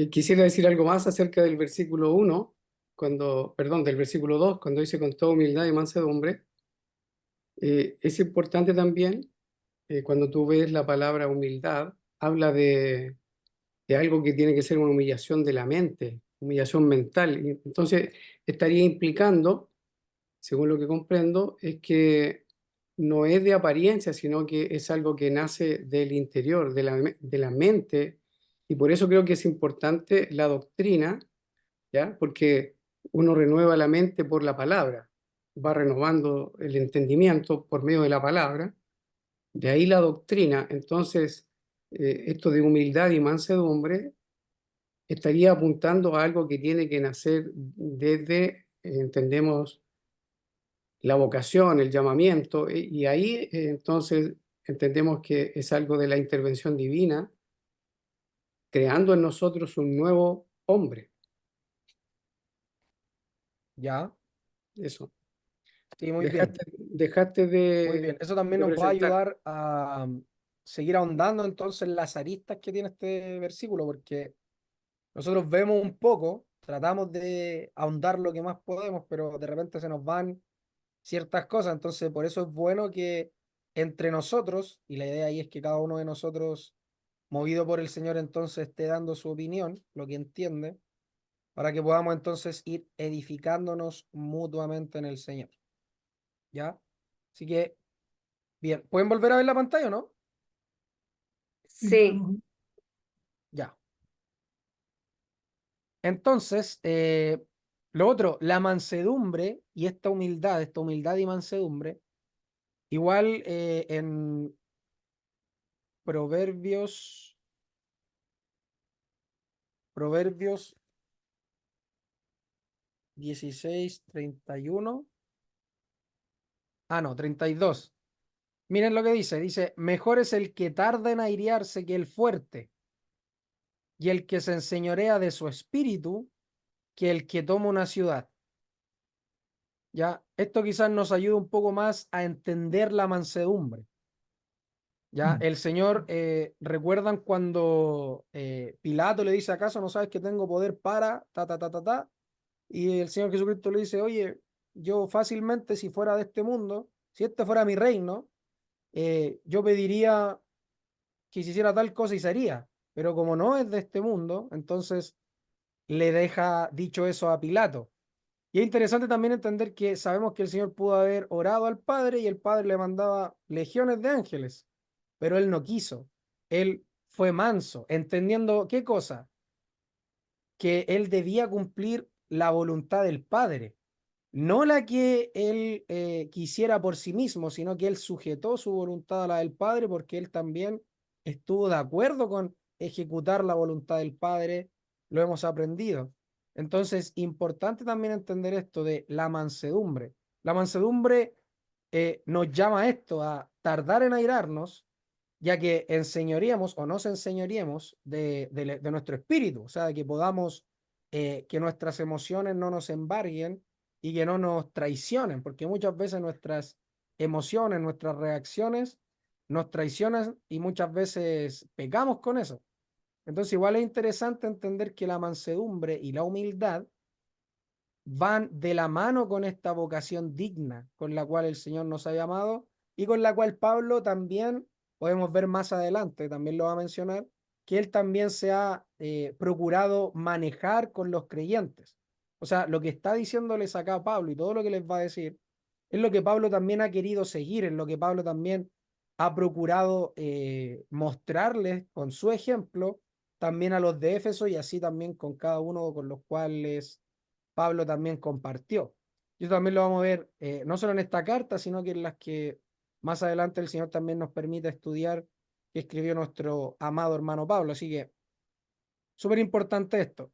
Quisiera decir algo más acerca del versículo 1, perdón, del versículo 2, cuando dice con toda humildad y mansedumbre. Es importante también, cuando tú ves la palabra humildad, habla de algo que tiene que ser una humillación de la mente, humillación mental. Y entonces estaría implicando, según lo que comprendo, es que no es de apariencia, sino que es algo que nace del interior, de la mente. Y por eso creo que es importante la doctrina, ¿ya? Porque uno renueva la mente por la palabra, va renovando el entendimiento por medio de la palabra, de ahí la doctrina. Entonces, esto de humildad y mansedumbre estaría apuntando a algo que tiene que nacer desde, entendemos, la vocación, el llamamiento, y ahí entonces entendemos que es algo de la intervención divina, creando en nosotros un nuevo hombre. ¿Ya? Eso. Sí, muy bien. Dejaste Muy bien. Eso también de nos va a presentar. ayudar a seguir ahondando entonces en las aristas que tiene este versículo, porque nosotros vemos un poco, tratamos de ahondar lo que más podemos, pero de repente se nos van ciertas cosas. Entonces, por eso es bueno que entre nosotros, y la idea ahí es que cada uno de nosotros, movido por el Señor, entonces esté dando su opinión, lo que entiende, para que podamos entonces ir edificándonos mutuamente en el Señor. ¿Ya? Así que, bien, ¿pueden volver a ver la pantalla o no? Sí, Ya. Entonces, lo otro, la mansedumbre y esta humildad y mansedumbre, igual en Proverbios 16:31. Ah, no, 32. Miren lo que dice, mejor es el que tarda en airiarse que el fuerte, y el que se enseñorea de su espíritu que el que toma una ciudad. Ya, esto quizás nos ayude un poco más a entender la mansedumbre. Ya, el Señor, ¿recuerdan cuando Pilato le dice, acaso no sabes que tengo poder para ta, ta, ta, ta, ta? Y el Señor Jesucristo le dice, oye, yo fácilmente si fuera de este mundo, si este fuera mi reino, yo pediría que se hiciera tal cosa y se haría, pero como no es de este mundo, entonces le deja dicho eso a Pilato. Y es interesante también entender que sabemos que el Señor pudo haber orado al Padre y el Padre le mandaba legiones de ángeles, pero él no quiso. Él fue manso, entendiendo qué cosa, que él debía cumplir la voluntad del Padre, no la que él quisiera por sí mismo, sino que él sujetó su voluntad a la del Padre porque él también estuvo de acuerdo con ejecutar la voluntad del Padre, lo hemos aprendido. Entonces, importante también entender esto de la mansedumbre. La mansedumbre nos llama a esto, a tardar en airarnos, ya que enseñoríamos o nos enseñoríamos de nuestro espíritu, o sea, de que podamos, que nuestras emociones no nos embarguen y que no nos traicionen, porque muchas veces nuestras emociones, nuestras reacciones nos traicionan y muchas veces pecamos con eso. Entonces, igual es interesante entender que la mansedumbre y la humildad van de la mano con esta vocación digna con la cual el Señor nos ha llamado y con la cual Pablo también, podemos ver más adelante, también lo va a mencionar, que él también se ha procurado manejar con los creyentes. O sea, lo que está diciéndoles acá a Pablo y todo lo que les va a decir es lo que Pablo también ha querido seguir, es lo que Pablo también ha procurado mostrarles con su ejemplo también a los de Éfeso y así también con cada uno con los cuales Pablo también compartió. Y eso también lo vamos a ver no solo en esta carta, sino que en las que más adelante el Señor también nos permite estudiar que escribió nuestro amado hermano Pablo. Así que, súper importante esto.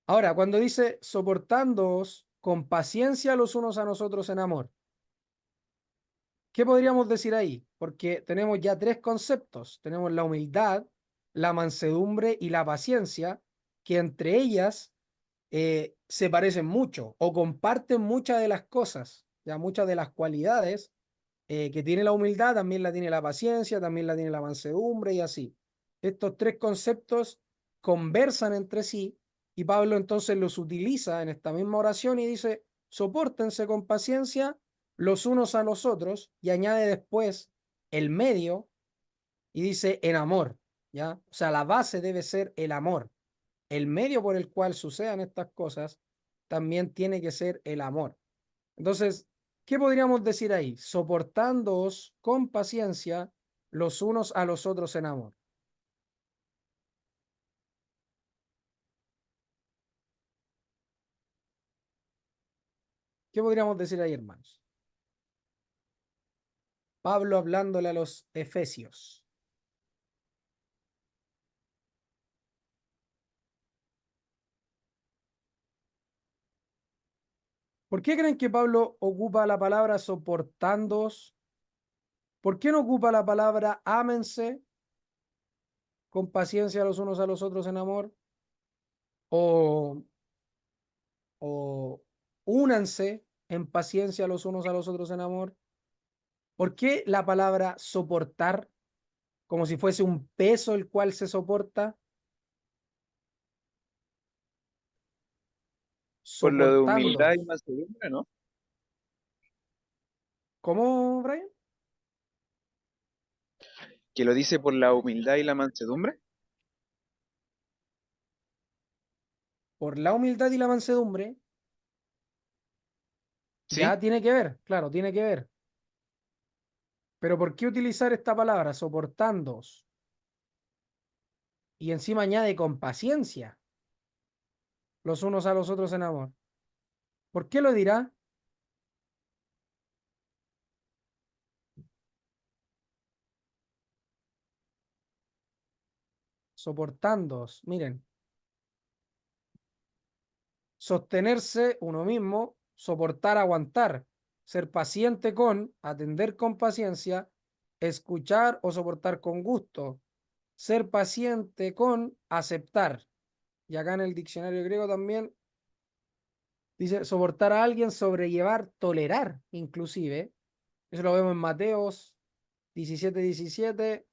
Ahora, cuando dice soportándoos con paciencia los unos a nosotros en amor, ¿qué podríamos decir ahí? Porque tenemos ya tres conceptos. Tenemos la humildad, la mansedumbre y la paciencia, que entre ellas se parecen mucho o comparten muchas de las cosas, ya muchas de las cualidades que tiene la humildad, también la tiene la paciencia, también la tiene la mansedumbre y así. Estos tres conceptos conversan entre sí y Pablo entonces los utiliza en esta misma oración y dice, sopórtense con paciencia los unos a los otros y añade después el medio y dice en amor, ¿ya? O sea, la base debe ser el amor. El medio por el cual sucedan estas cosas también tiene que ser el amor. Entonces, ¿qué podríamos decir ahí? Soportándoos con paciencia los unos a los otros en amor. ¿Qué podríamos decir ahí, hermanos? Pablo hablándole a los efesios. ¿Por qué creen que Pablo ocupa la palabra soportándoos? ¿Por qué no ocupa la palabra ámense con paciencia los unos a los otros en amor? O, o únanse en paciencia los unos a los otros en amor. ¿Por qué la palabra soportar como si fuese un peso el cual se soporta? Por lo de humildad Soportando. y mansedumbre, ¿no? ¿Cómo, Brian? Que lo dice por la humildad y la mansedumbre. Por la humildad y la mansedumbre, ya ¿Sí? tiene que ver, claro, tiene que ver. Pero ¿por qué utilizar esta palabra, soportándoos? Y encima añade con paciencia los unos a los otros en amor. ¿Por qué lo dirá? Soportándoos. Miren, sostenerse uno mismo, soportar, aguantar, ser paciente con, atender con paciencia, escuchar o soportar con gusto, ser paciente con, aceptar. Y acá en el diccionario griego también dice soportar a alguien, sobrellevar, tolerar, inclusive. Eso lo vemos en Mateos 17:17.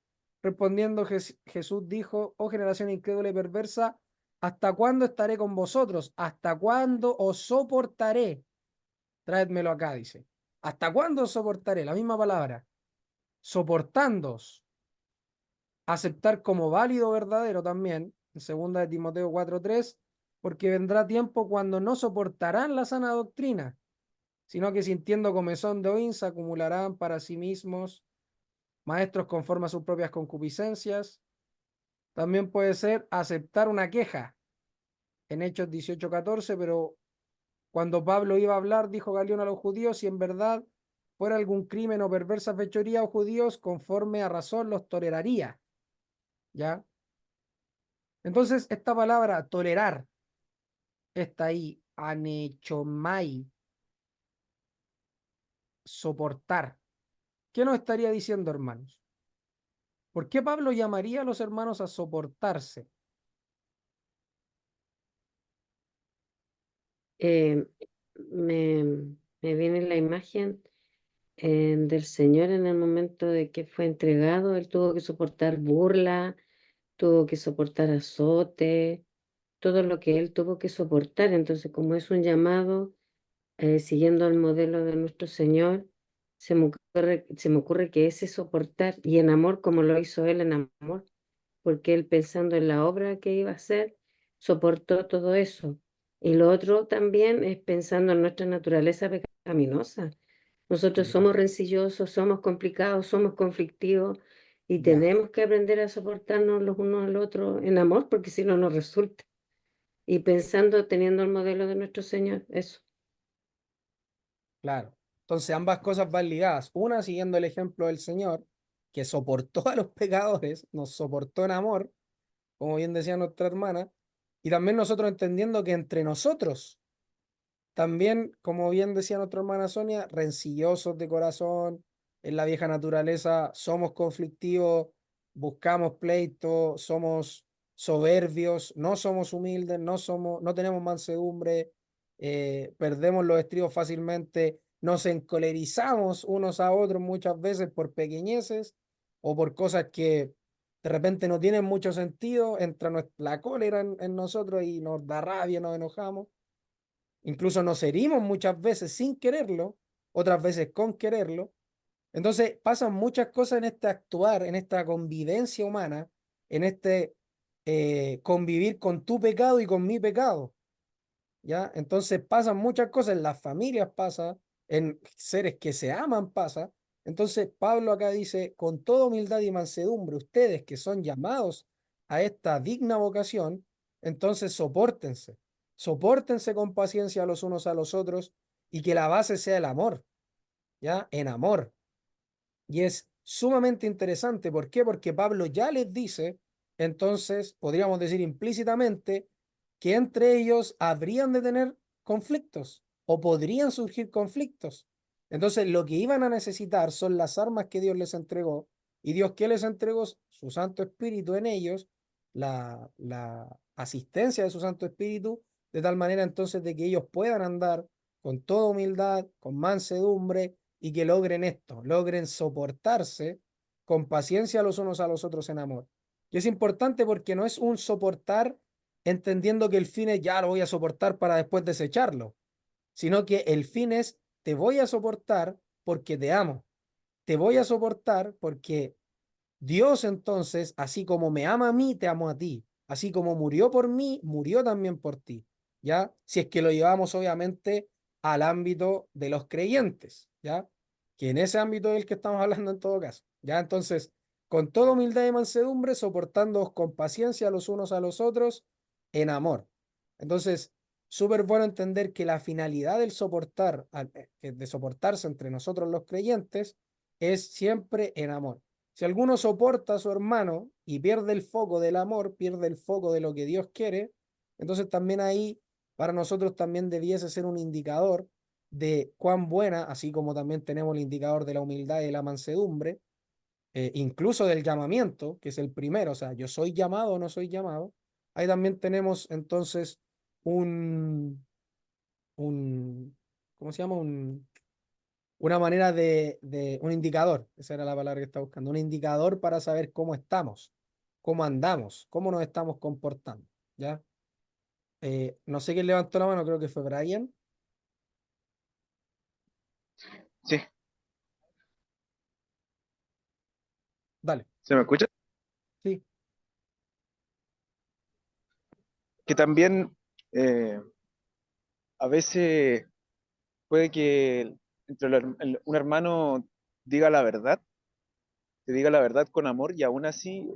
Respondiendo Jesús dijo, oh generación incrédula y perversa, ¿hasta cuándo estaré con vosotros? ¿Hasta cuándo os soportaré? Traédmelo acá, dice. ¿Hasta cuándo os soportaré? La misma palabra. Soportándoos. Aceptar como válido verdadero también, en 2 de Timoteo 4:3, porque vendrá tiempo cuando no soportarán la sana doctrina, sino que sintiendo comezón de oír se acumularán para sí mismos maestros conforme a sus propias concupiscencias, También puede ser aceptar una queja en Hechos 18:14, pero cuando Pablo iba a hablar, dijo Galión a los judíos, si en verdad fuera algún crimen o perversa fechoría o judíos, conforme a razón los toleraría. ¿Ya? Entonces, esta palabra tolerar está ahí, anechomai, soportar. ¿Qué nos estaría diciendo, hermanos? ¿Por qué Pablo llamaría a los hermanos a soportarse? Eh, me, me viene la imagen del Señor en el momento de que fue entregado. Él tuvo que soportar burla, tuvo que soportar azote, todo lo que él tuvo que soportar. Entonces, como es un llamado, siguiendo el modelo de nuestro Señor, se me ocurre que ese soportar y en amor, como lo hizo él en amor, porque él pensando en la obra que iba a hacer, soportó todo eso. Y lo otro también es pensando en nuestra naturaleza pecaminosa. Nosotros Ya, somos rencillosos, somos complicados, somos conflictivos y ya, tenemos que aprender a soportarnos los unos al otro en amor, porque si no nos resulta. Y pensando, teniendo el modelo de nuestro Señor, eso. claro. Entonces, ambas cosas van ligadas. Una, siguiendo el ejemplo del Señor, que soportó a los pecadores, nos soportó en amor, como bien decía nuestra hermana, y también nosotros entendiendo que entre nosotros, también, como bien decía nuestra hermana Sonia, rencillosos de corazón, en la vieja naturaleza, somos conflictivos, buscamos pleito, somos soberbios, no somos humildes, no tenemos mansedumbre, perdemos los estribos fácilmente, nos encolerizamos unos a otros muchas veces por pequeñeces o por cosas que de repente no tienen mucho sentido, entra la cólera en nosotros y nos da rabia, nos enojamos. Incluso nos herimos muchas veces sin quererlo, otras veces con quererlo. Entonces pasan muchas cosas en este actuar, en esta convivencia humana, en este convivir con tu pecado y con mi pecado. ¿Ya? Entonces pasan muchas cosas, en las familias pasa, en seres que se aman pasa. Entonces Pablo acá dice, con toda humildad y mansedumbre, ustedes que son llamados a esta digna vocación, entonces sopórtense con paciencia los unos a los otros y que la base sea el amor, ¿ya? En amor. Y es sumamente interesante. ¿Por qué? Porque Pablo ya les dice, entonces, podríamos decir implícitamente, que entre ellos habrían de tener conflictos o podrían surgir conflictos. Entonces, lo que iban a necesitar son las armas que Dios les entregó. ¿Y Dios qué les entregó? Su Santo Espíritu en ellos, la asistencia de su Santo Espíritu, de tal manera entonces de que ellos puedan andar con toda humildad, con mansedumbre y que logren esto, logren soportarse con paciencia los unos a los otros en amor. Y es importante porque no es un soportar entendiendo que el fin es ya lo voy a soportar para después desecharlo, sino que el fin es te voy a soportar porque te amo, te voy a soportar porque Dios entonces, así como me ama a mí, te amo a ti, así como murió por mí, murió también por ti, ¿ya? Si es que lo llevamos obviamente al ámbito de los creyentes, ¿ya? Que en ese ámbito es el que estamos hablando en todo caso, ¿ya? Entonces, con toda humildad y mansedumbre, soportándoos con paciencia los unos a los otros en amor. Entonces, súper bueno entender que la finalidad del soportar, de soportarse entre nosotros los creyentes, es siempre en amor. Si alguno soporta a su hermano y pierde el foco del amor, pierde el foco de lo que Dios quiere, entonces también ahí para nosotros también debiese ser un indicador de cuán buena, así como también tenemos el indicador de la humildad y de la mansedumbre, incluso del llamamiento, que es el primero, o sea, yo soy llamado o no soy llamado, ahí también tenemos entonces un, un ¿cómo se llama? Una manera un indicador, esa era la palabra que estaba buscando, un indicador para saber cómo estamos, cómo andamos, cómo nos estamos comportando, ¿ya? No sé quién levantó la mano, creo que fue Brian. Sí, Dale, ¿se me escucha? sí, Que también eh, a veces puede que entre un hermano diga la verdad, te diga la verdad con amor y aún así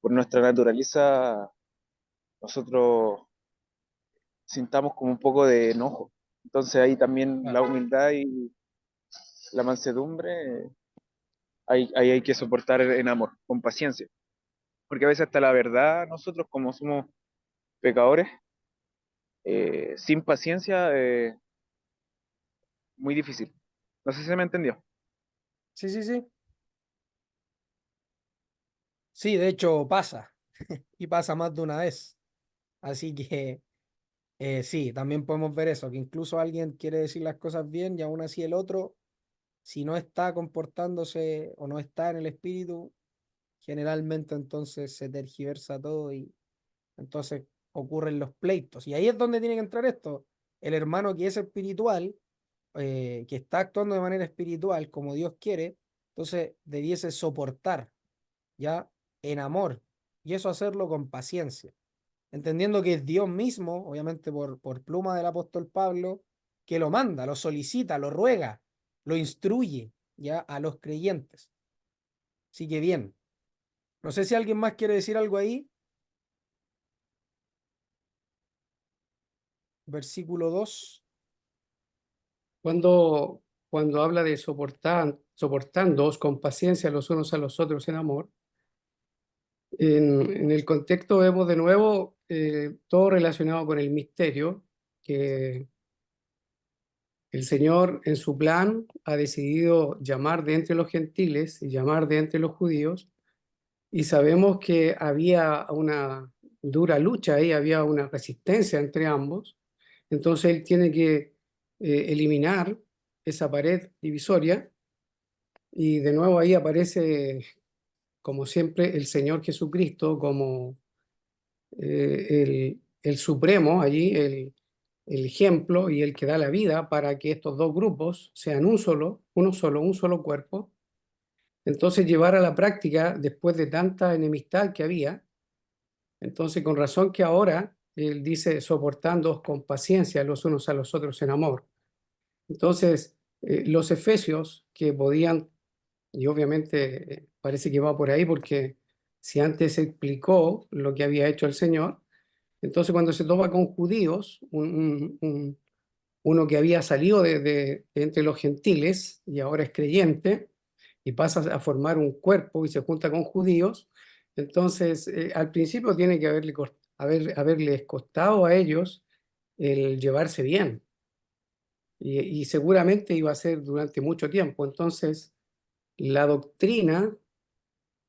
por nuestra naturaleza nosotros sintamos como un poco de enojo. Entonces ahí también la Claro. humildad y la mansedumbre, ahí hay que soportar en amor, con paciencia. Porque a veces hasta la verdad, nosotros como somos pecadores, sin paciencia, muy difícil. No sé si se me entendió. Sí, sí, sí. Sí, de hecho pasa. Y pasa más de una vez. Así que sí, también podemos ver eso, que incluso alguien quiere decir las cosas bien y aún así el otro, si no está comportándose o no está en el espíritu, generalmente entonces se tergiversa todo y entonces ocurren los pleitos. Y ahí es donde tiene que entrar esto. El hermano que es espiritual, que está actuando de manera espiritual como Dios quiere, entonces debiese soportar, ¿ya? En amor. Y eso hacerlo con paciencia, entendiendo que es Dios mismo, obviamente por pluma del apóstol Pablo, que lo manda, lo solicita, lo ruega, lo instruye, ¿ya? A los creyentes. Así que bien. No sé si alguien más quiere decir algo ahí. Versículo 2. Cuando habla de soportándoos con paciencia los unos a los otros en amor, en el contexto vemos de nuevo todo relacionado con el misterio, que el Señor en su plan ha decidido llamar de entre los gentiles y llamar de entre los judíos, y sabemos que había una dura lucha ahí, había una resistencia entre ambos. Entonces Él tiene que eliminar esa pared divisoria, y de nuevo ahí aparece, como siempre, el Señor Jesucristo como el supremo allí, el ejemplo y el que da la vida para que estos dos grupos sean un solo cuerpo. Entonces llevar a la práctica, después de tanta enemistad que había, entonces con razón que ahora él dice soportándoos con paciencia los unos a los otros en amor. Entonces los efesios que podían, y obviamente parece que va por ahí porque si antes se explicó lo que había hecho el Señor, entonces cuando se topa con judíos, uno que había salido de entre los gentiles y ahora es creyente y pasa a formar un cuerpo y se junta con judíos, entonces al principio tiene que haberles costado a ellos el llevarse bien, y seguramente iba a ser durante mucho tiempo. Entonces la doctrina,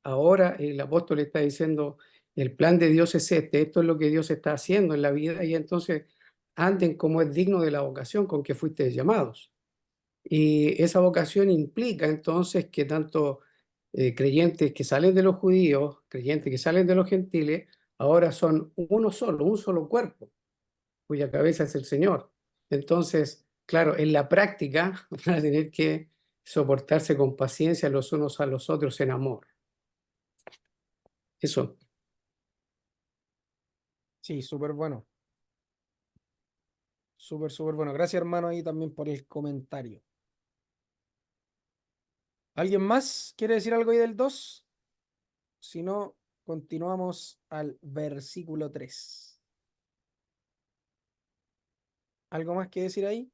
ahora el apóstol está diciendo, el plan de Dios es este, esto es lo que Dios está haciendo en la vida, y entonces anden como es digno de la vocación con que fuisteis llamados. Y esa vocación implica entonces que tanto creyentes que salen de los judíos, creyentes que salen de los gentiles, ahora son uno solo, un solo cuerpo, cuya cabeza es el Señor. Entonces, claro, en la práctica van a tener que soportarse con paciencia los unos a los otros en amor. Eso. Sí, súper bueno. Súper bueno. Gracias, hermano, ahí también por el comentario. ¿Alguien más quiere decir algo ahí del 2? Si no, continuamos al versículo 3. ¿Algo más que decir ahí?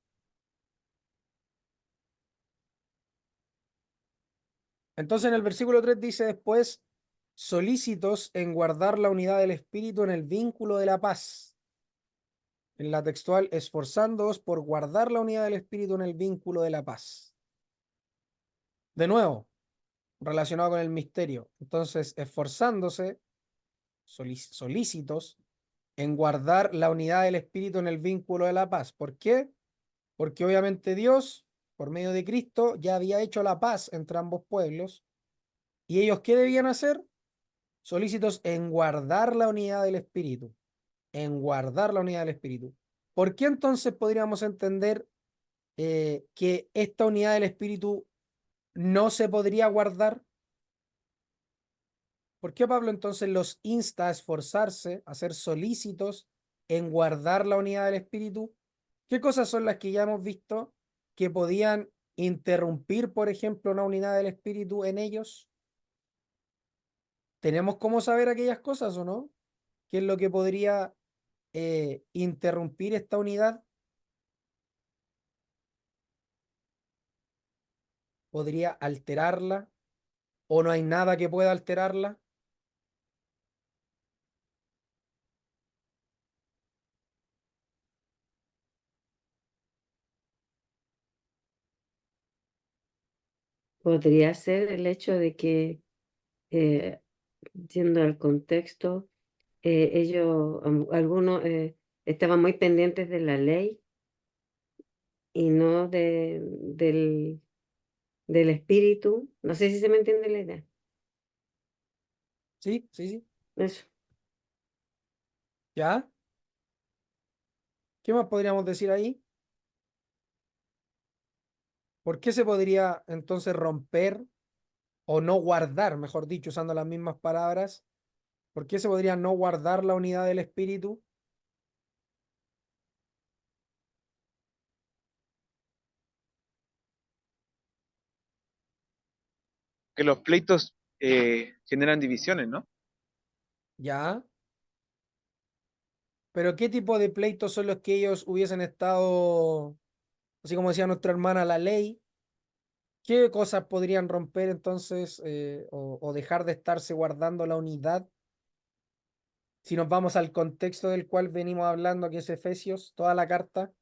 Entonces en el versículo 3 dice después, solícitos en guardar la unidad del espíritu en el vínculo de la paz. En la textual, esforzándoos por guardar la unidad del espíritu en el vínculo de la paz. De nuevo, relacionado con el misterio. Entonces, esforzándose, solícitos en guardar la unidad del espíritu en el vínculo de la paz. ¿Por qué? Porque obviamente Dios, por medio de Cristo, ya había hecho la paz entre ambos pueblos. ¿Y ellos qué debían hacer? Solícitos en guardar la unidad del espíritu. En guardar la unidad del espíritu. ¿Por qué entonces podríamos entender que esta unidad del espíritu no se podría guardar? ¿Por qué Pablo entonces los insta a esforzarse, a ser solícitos en guardar la unidad del espíritu? ¿Qué cosas son las que ya hemos visto que podían interrumpir, por ejemplo, una unidad del espíritu en ellos? ¿tenemos cómo saber aquellas cosas o no? ¿Qué es lo que podría interrumpir esta unidad? ¿Podría alterarla? ¿O no hay nada que pueda alterarla? Podría ser el hecho de que, eh, yendo al contexto, ellos, algunos estaban muy pendientes de la ley y no del espíritu. No sé si se me entiende la idea. Sí, sí, sí. Eso. ¿Ya? ¿Qué más podríamos decir ahí? ¿Por qué se podría entonces romper o no guardar, mejor dicho, usando las mismas palabras? ¿Por qué se podría no guardar la unidad del espíritu? Que los pleitos generan divisiones, ¿no? ¿Ya? Pero ¿qué tipo de pleitos son los que ellos hubiesen estado, así como decía nuestra hermana, la ley? ¿Qué cosas podrían romper entonces o dejar de estarse guardando la unidad? Si nos vamos al contexto del cual venimos hablando, que es Efesios, toda la carta.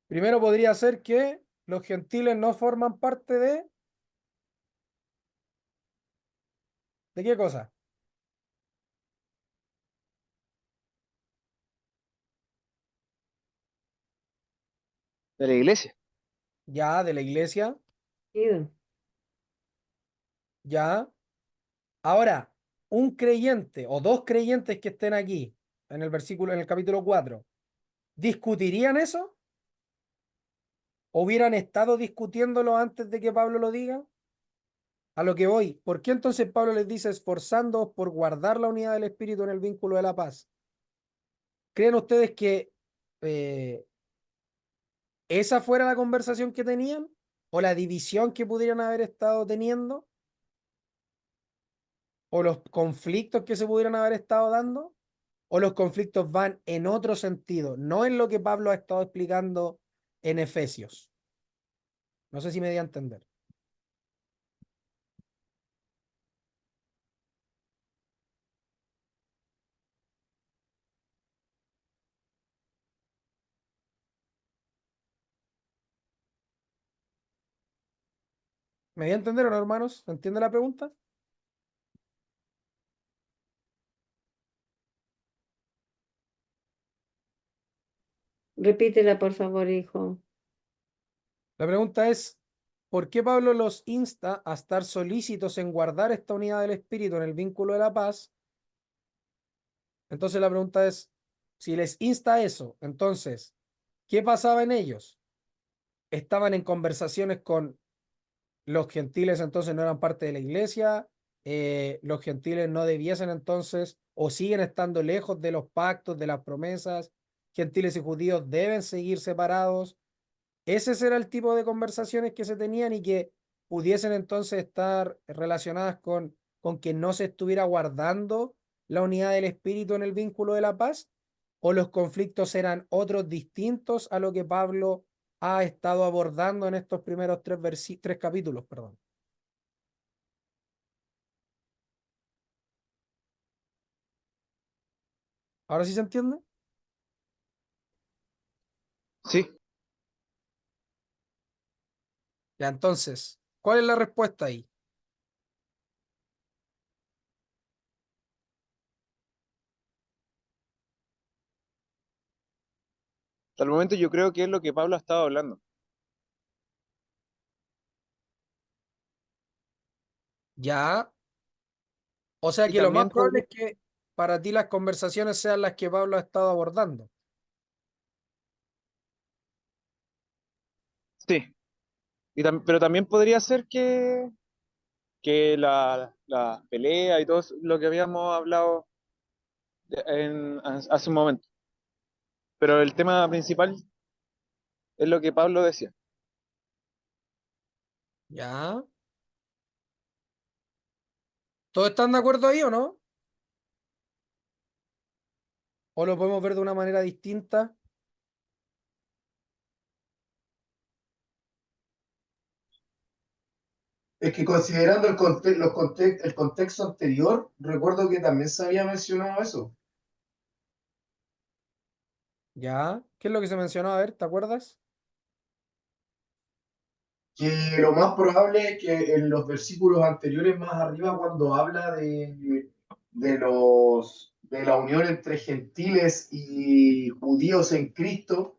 Primero podría ser que los gentiles no forman parte ¿de qué cosa? De la iglesia. Ya, de la iglesia, Ido. ya. Ahora, un creyente o dos creyentes que estén aquí, en el versículo, en el capítulo 4, ¿discutirían eso? ¿Hubieran estado discutiéndolo antes de que Pablo lo diga? A lo que voy, ¿por qué entonces Pablo les dice esforzándoos por guardar la unidad del espíritu en el vínculo de la paz? ¿Creen ustedes que eh, esa fuera la conversación que tenían? ¿O la división que pudieran haber estado teniendo? ¿O los conflictos que se pudieran haber estado dando? ¿O los conflictos van en otro sentido, no en lo que Pablo ha estado explicando en Efesios? No sé si me di a entender. ¿Me di a entender o no, hermanos? ¿Entiende la pregunta? Repítela, por favor, hijo. La pregunta es, ¿por qué Pablo los insta a estar solícitos en guardar esta unidad del espíritu en el vínculo de la paz? Entonces la pregunta es, si les insta a eso, entonces, ¿qué pasaba en ellos? ¿Estaban en conversaciones con los gentiles, entonces no eran parte de la iglesia? ¿Los gentiles no debiesen entonces o siguen estando lejos de los pactos, de las promesas? ¿Gentiles y judíos deben seguir separados? Ese será el tipo de conversaciones que se tenían y que pudiesen entonces estar relacionadas con que no se estuviera guardando la unidad del espíritu en el vínculo de la paz, o los conflictos eran otros distintos a lo que Pablo ha estado abordando en estos primeros tres capítulos, perdón. ¿Ahora sí se entiende? Sí, Ya, entonces, ¿cuál es la respuesta ahí? hasta el momento yo creo que es lo que Pablo ha estado hablando. Ya, o sea Y que lo más también probable podría, es que para ti las conversaciones sean las que Pablo ha estado abordando. sí, pero también podría ser que la pelea y todo lo que habíamos hablado hace un momento. Pero el tema principal es lo que Pablo decía. Ya. ¿Todos están de acuerdo ahí o no? ¿O lo podemos ver de una manera distinta? Es que considerando el contexto anterior, recuerdo que también se había mencionado eso, Ya. ¿Qué es lo que se mencionó? A ver, ¿te acuerdas? que lo más probable es que en los versículos anteriores más arriba, cuando habla de la unión entre gentiles y judíos en Cristo,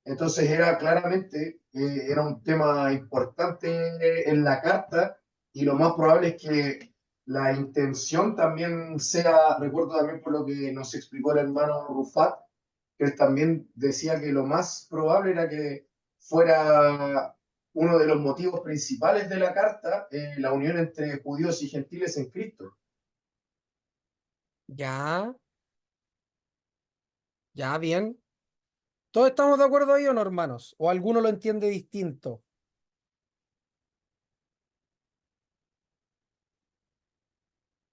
entonces era claramente, era un tema importante en la carta y lo más probable es que la intención también sea, recuerdo también por lo que nos explicó el hermano Rufat, que él también decía que lo más probable era que fuera uno de los motivos principales de la carta, la unión entre judíos y gentiles en Cristo. Ya. Ya, bien. ¿Todos estamos de acuerdo ahí o no, hermanos? ¿O alguno lo entiende distinto?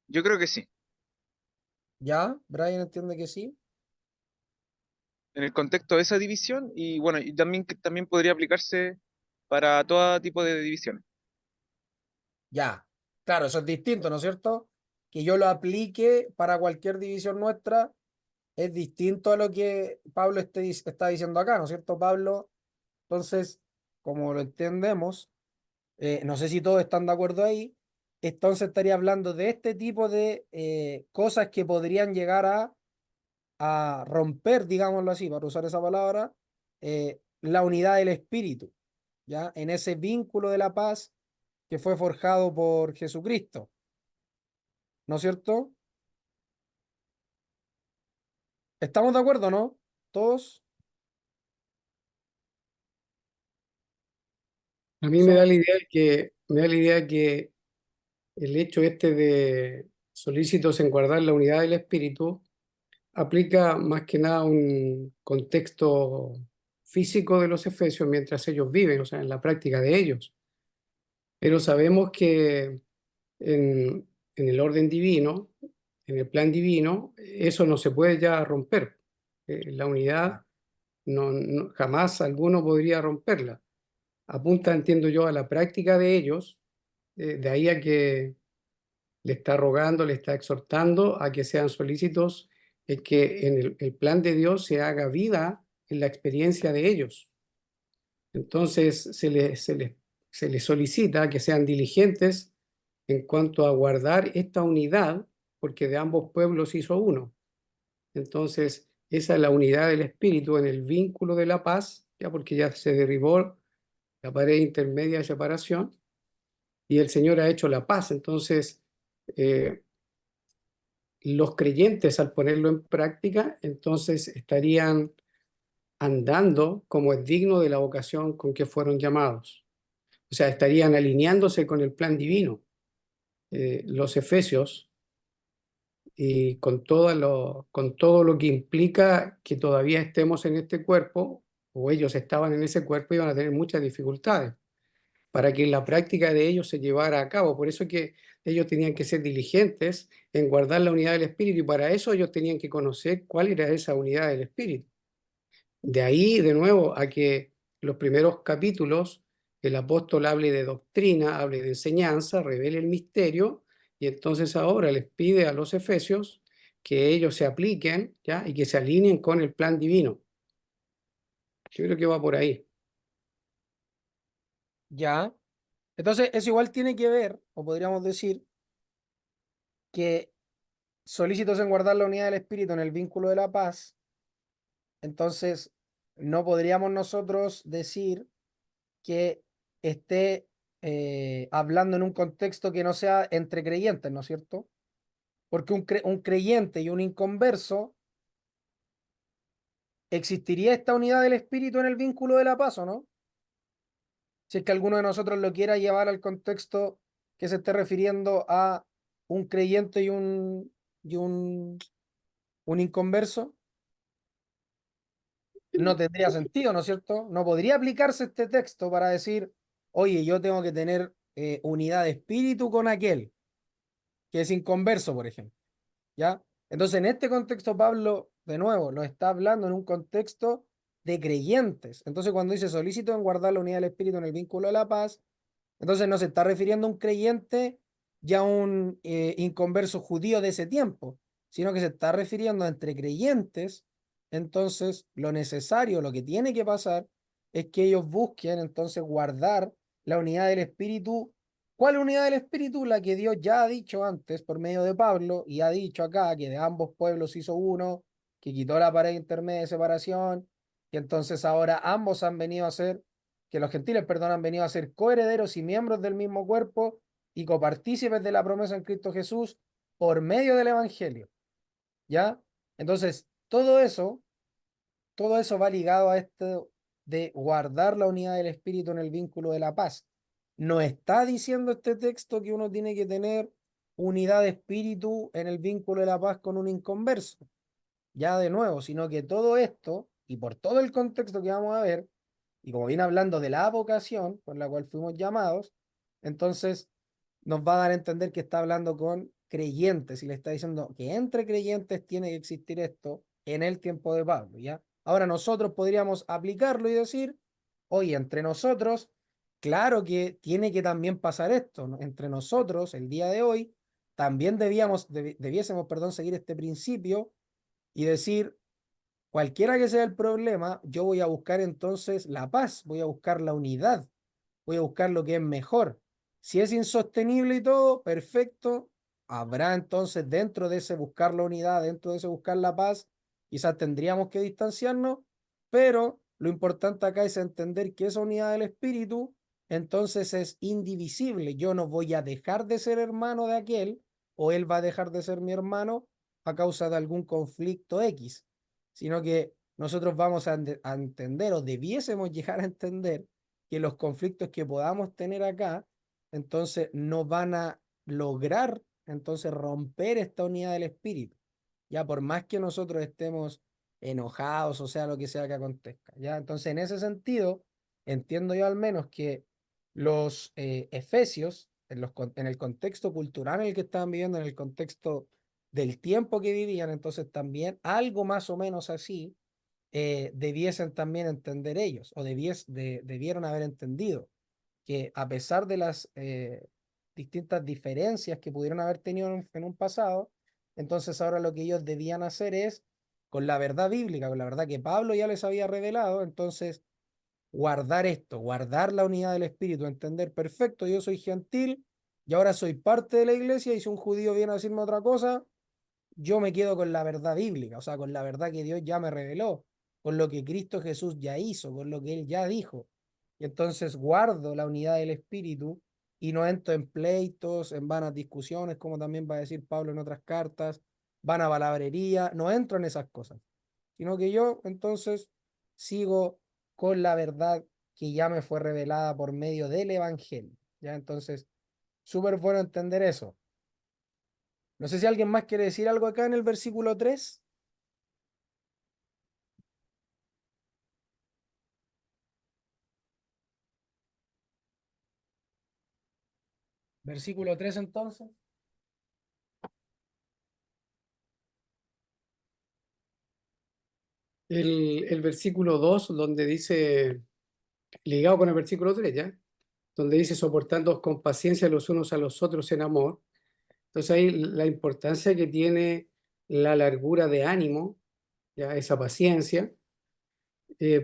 Yo creo que sí. ¿Ya? ¿Brian entiende que sí? En el contexto de esa división y bueno, y también que también podría aplicarse para todo tipo de divisiones. Ya. Claro, eso es distinto, ¿no es cierto? Que yo lo aplique para cualquier división nuestra es distinto a lo que Pablo está diciendo acá, ¿no es cierto, Pablo? Entonces, como lo entendemos, no sé si todos están de acuerdo ahí, entonces estaría hablando de este tipo de cosas que podrían llegar a romper, digámoslo así, para usar esa palabra, la unidad del espíritu, ¿ya? En ese vínculo de la paz que fue forjado por Jesucristo, ¿no es cierto? ¿Estamos de acuerdo, no? ¿Todos? A mí me da Somos... la idea que el hecho este de solícitos en guardar la unidad del espíritu aplica más que nada a un contexto físico de los efesios mientras ellos viven, o sea, en la práctica de ellos. Pero sabemos que en el orden divino, en el plan divino, eso no se puede ya romper. La unidad jamás alguno podría romperla. Apunta, entiendo yo, a la práctica de ellos, de ahí a que le está rogando, le está exhortando a que sean solícitos en que en el plan de Dios se haga vida en la experiencia de ellos. Entonces se les solicita que sean diligentes en cuanto a guardar esta unidad, porque de ambos pueblos hizo uno. Entonces, esa es la unidad del espíritu en el vínculo de la paz, ya porque ya se derribó la pared intermedia de separación y el Señor ha hecho la paz. Entonces, eh, los creyentes al ponerlo en práctica, entonces estarían andando como es digno de la vocación con que fueron llamados. O sea, estarían alineándose con el plan divino. Los efesios y con todo lo que implica que todavía estemos en este cuerpo, o ellos estaban en ese cuerpo, iban a tener muchas dificultades para que la práctica de ellos se llevara a cabo. Por eso que ellos tenían que ser diligentes en guardar la unidad del espíritu y para eso ellos tenían que conocer cuál era esa unidad del espíritu. De ahí, de nuevo, a que los primeros capítulos el apóstol hable de doctrina, hable de enseñanza, revele el misterio y entonces ahora les pide a los efesios que ellos se apliquen, ¿ya? Y que se alineen con el plan divino. Yo creo que va por ahí. Ya. Entonces, eso igual tiene que ver, o podríamos decir, que solícitos en guardar la unidad del espíritu en el vínculo de la paz, entonces no podríamos nosotros decir que esté hablando en un contexto que no sea entre creyentes, ¿no es cierto? Porque un creyente y un inconverso, ¿existiría esta unidad del espíritu en el vínculo de la paz o no? Si es que alguno de nosotros lo quiera llevar al contexto que se esté refiriendo a un creyente y un inconverso, no tendría sentido, ¿no es cierto? No podría aplicarse este texto para decir oye, yo tengo que tener unidad de espíritu con aquel que es inconverso, por ejemplo, ¿ya? Entonces, en este contexto, Pablo, de nuevo, lo está hablando en un contexto de creyentes. Entonces, cuando dice solícito en guardar la unidad del espíritu en el vínculo de la paz, entonces no se está refiriendo a un creyente ya a un inconverso judío de ese tiempo, sino que se está refiriendo a entre creyentes. Entonces, lo necesario, lo que tiene que pasar es que ellos busquen entonces guardar la unidad del espíritu. ¿Cuál unidad del espíritu? La que Dios ya ha dicho antes por medio de Pablo y ha dicho acá que de ambos pueblos hizo uno, que quitó la pared intermedia de separación, y entonces ahora ambos han venido a ser, que los gentiles, perdón, han venido a ser coherederos y miembros del mismo cuerpo y copartícipes de la promesa en Cristo Jesús por medio del Evangelio, ¿ya? Entonces, todo eso va ligado a esto de guardar la unidad del espíritu en el vínculo de la paz. No está diciendo este texto que uno tiene que tener unidad de espíritu en el vínculo de la paz con un inconverso, ya de nuevo, sino que todo esto, y por todo el contexto que vamos a ver, y como viene hablando de la vocación por la cual fuimos llamados, entonces nos va a dar a entender que está hablando con creyentes y le está diciendo que entre creyentes tiene que existir esto en el tiempo de Pablo, ¿ya? Ahora nosotros podríamos aplicarlo y decir, oye, entre nosotros, claro que tiene que también pasar esto, ¿no? Entre nosotros, el día de hoy, también debiésemos, perdón, seguir este principio y decir, cualquiera que sea el problema, yo voy a buscar entonces la paz, voy a buscar la unidad, voy a buscar lo que es mejor. Si es insostenible y todo, perfecto. Habrá entonces dentro de ese buscar la unidad, dentro de ese buscar la paz, quizás tendríamos que distanciarnos, pero lo importante acá es entender que esa unidad del espíritu entonces es indivisible. Yo no voy a dejar de ser hermano de aquel o él va a dejar de ser mi hermano a causa de algún conflicto X, sino que nosotros vamos a entender o debiésemos llegar a entender que los conflictos que podamos tener acá, entonces no van a lograr entonces romper esta unidad del espíritu, ya por más que nosotros estemos enojados, o sea, lo que sea que acontezca, ya. Entonces, en ese sentido, entiendo yo al menos que los efesios, en el contexto cultural en el que estaban viviendo, en el contexto del tiempo que vivían, entonces también algo más o menos así debiesen también entender ellos, o debieron haber entendido, que a pesar de las distintas diferencias que pudieron haber tenido en un pasado, entonces ahora lo que ellos debían hacer es, con la verdad bíblica, con la verdad que Pablo ya les había revelado, entonces guardar esto, guardar la unidad del espíritu, entender, perfecto, yo soy gentil y ahora soy parte de la iglesia, y si un judío viene a decirme otra cosa, yo me quedo con la verdad bíblica, o sea, con la verdad que Dios ya me reveló, con lo que Cristo Jesús ya hizo, con lo que Él ya dijo. Y entonces guardo la unidad del Espíritu y no entro en pleitos, en vanas discusiones, como también va a decir Pablo en otras cartas, vana palabrería, no entro en esas cosas, sino que yo entonces sigo con la verdad que ya me fue revelada por medio del Evangelio. Ya entonces, súper bueno entender eso. No sé si alguien más quiere decir algo acá en el versículo 3. Versículo 3 entonces. El versículo 2, donde dice, ligado con el versículo 3, ¿ya? Donde dice soportando con paciencia los unos a los otros en amor. Entonces ahí la importancia que tiene la largura de ánimo, ya esa paciencia,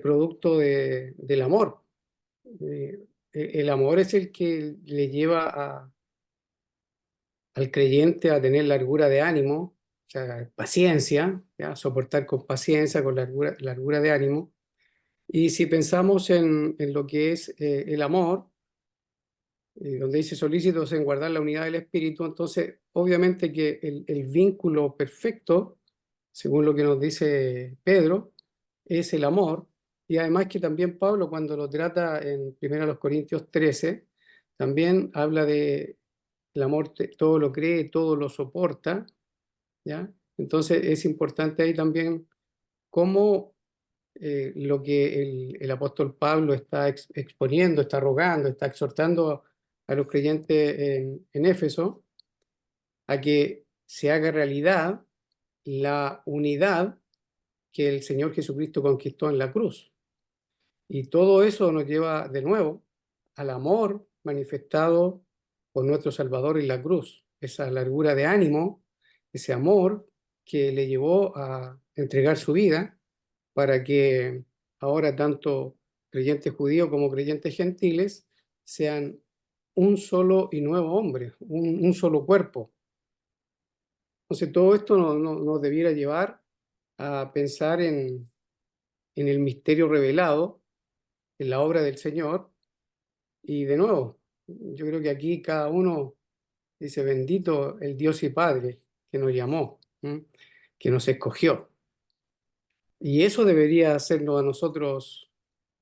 producto del amor. El amor es el que le lleva al creyente a tener largura de ánimo, o sea, paciencia, ¿ya? Soportar con paciencia, con largura de ánimo. Y si pensamos en lo que es el amor, donde dice solícitos en guardar la unidad del espíritu, entonces obviamente que el vínculo perfecto, según lo que nos dice Pedro, es el amor, y además que también Pablo cuando lo trata en 1 Corintios 13, también habla de el amor todo lo cree, todo lo soporta, ¿ya? Entonces es importante ahí también cómo lo que el apóstol Pablo está exponiendo, está rogando, está exhortando a los creyentes en Éfeso a que se haga realidad la unidad que el Señor Jesucristo conquistó en la cruz. Y todo eso nos lleva de nuevo al amor manifestado por nuestro Salvador en la cruz, esa largura de ánimo, ese amor que le llevó a entregar su vida para que ahora tanto creyentes judíos como creyentes gentiles sean un solo y nuevo hombre, un solo cuerpo. Entonces todo esto nos debiera llevar a pensar en el misterio revelado, en la obra del Señor. Y de nuevo, yo creo que aquí cada uno dice, bendito el Dios y Padre que nos llamó, que nos escogió. Y eso debería hacernos a nosotros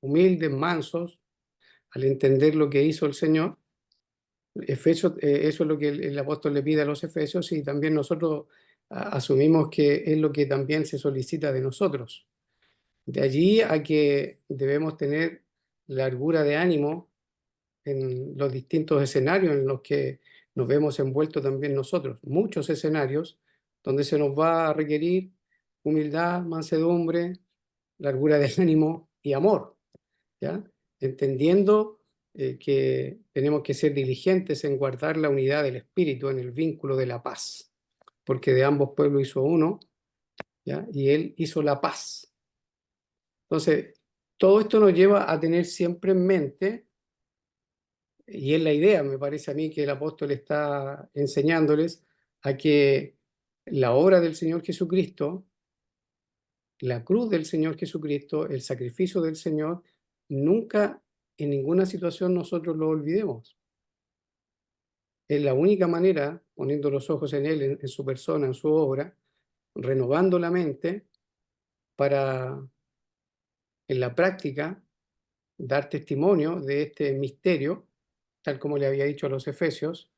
humildes, mansos, al entender lo que hizo el Señor. Efesios, eso es lo que el apóstol le pide a los efesios, y también nosotros asumimos que es lo que también se solicita de nosotros. De allí a que debemos tener largura de ánimo en los distintos escenarios en los que nos vemos envueltos también nosotros. Muchos escenarios donde se nos va a requerir humildad, mansedumbre, largura de ánimo y amor, ¿ya? Entendiendo que tenemos que ser diligentes en guardar la unidad del espíritu en el vínculo de la paz, porque de ambos pueblos hizo uno, ¿ya? Y él hizo la paz. Entonces, todo esto nos lleva a tener siempre en mente, y es la idea, me parece a mí, que el apóstol está enseñándoles, a que la obra del Señor Jesucristo, la cruz del Señor Jesucristo, el sacrificio del Señor, nunca en ninguna situación nosotros lo olvidemos. Es la única manera, poniendo los ojos en Él, en su persona, en su obra, renovando la mente para, en la práctica, dar testimonio de este misterio, tal como le había dicho a los efesios,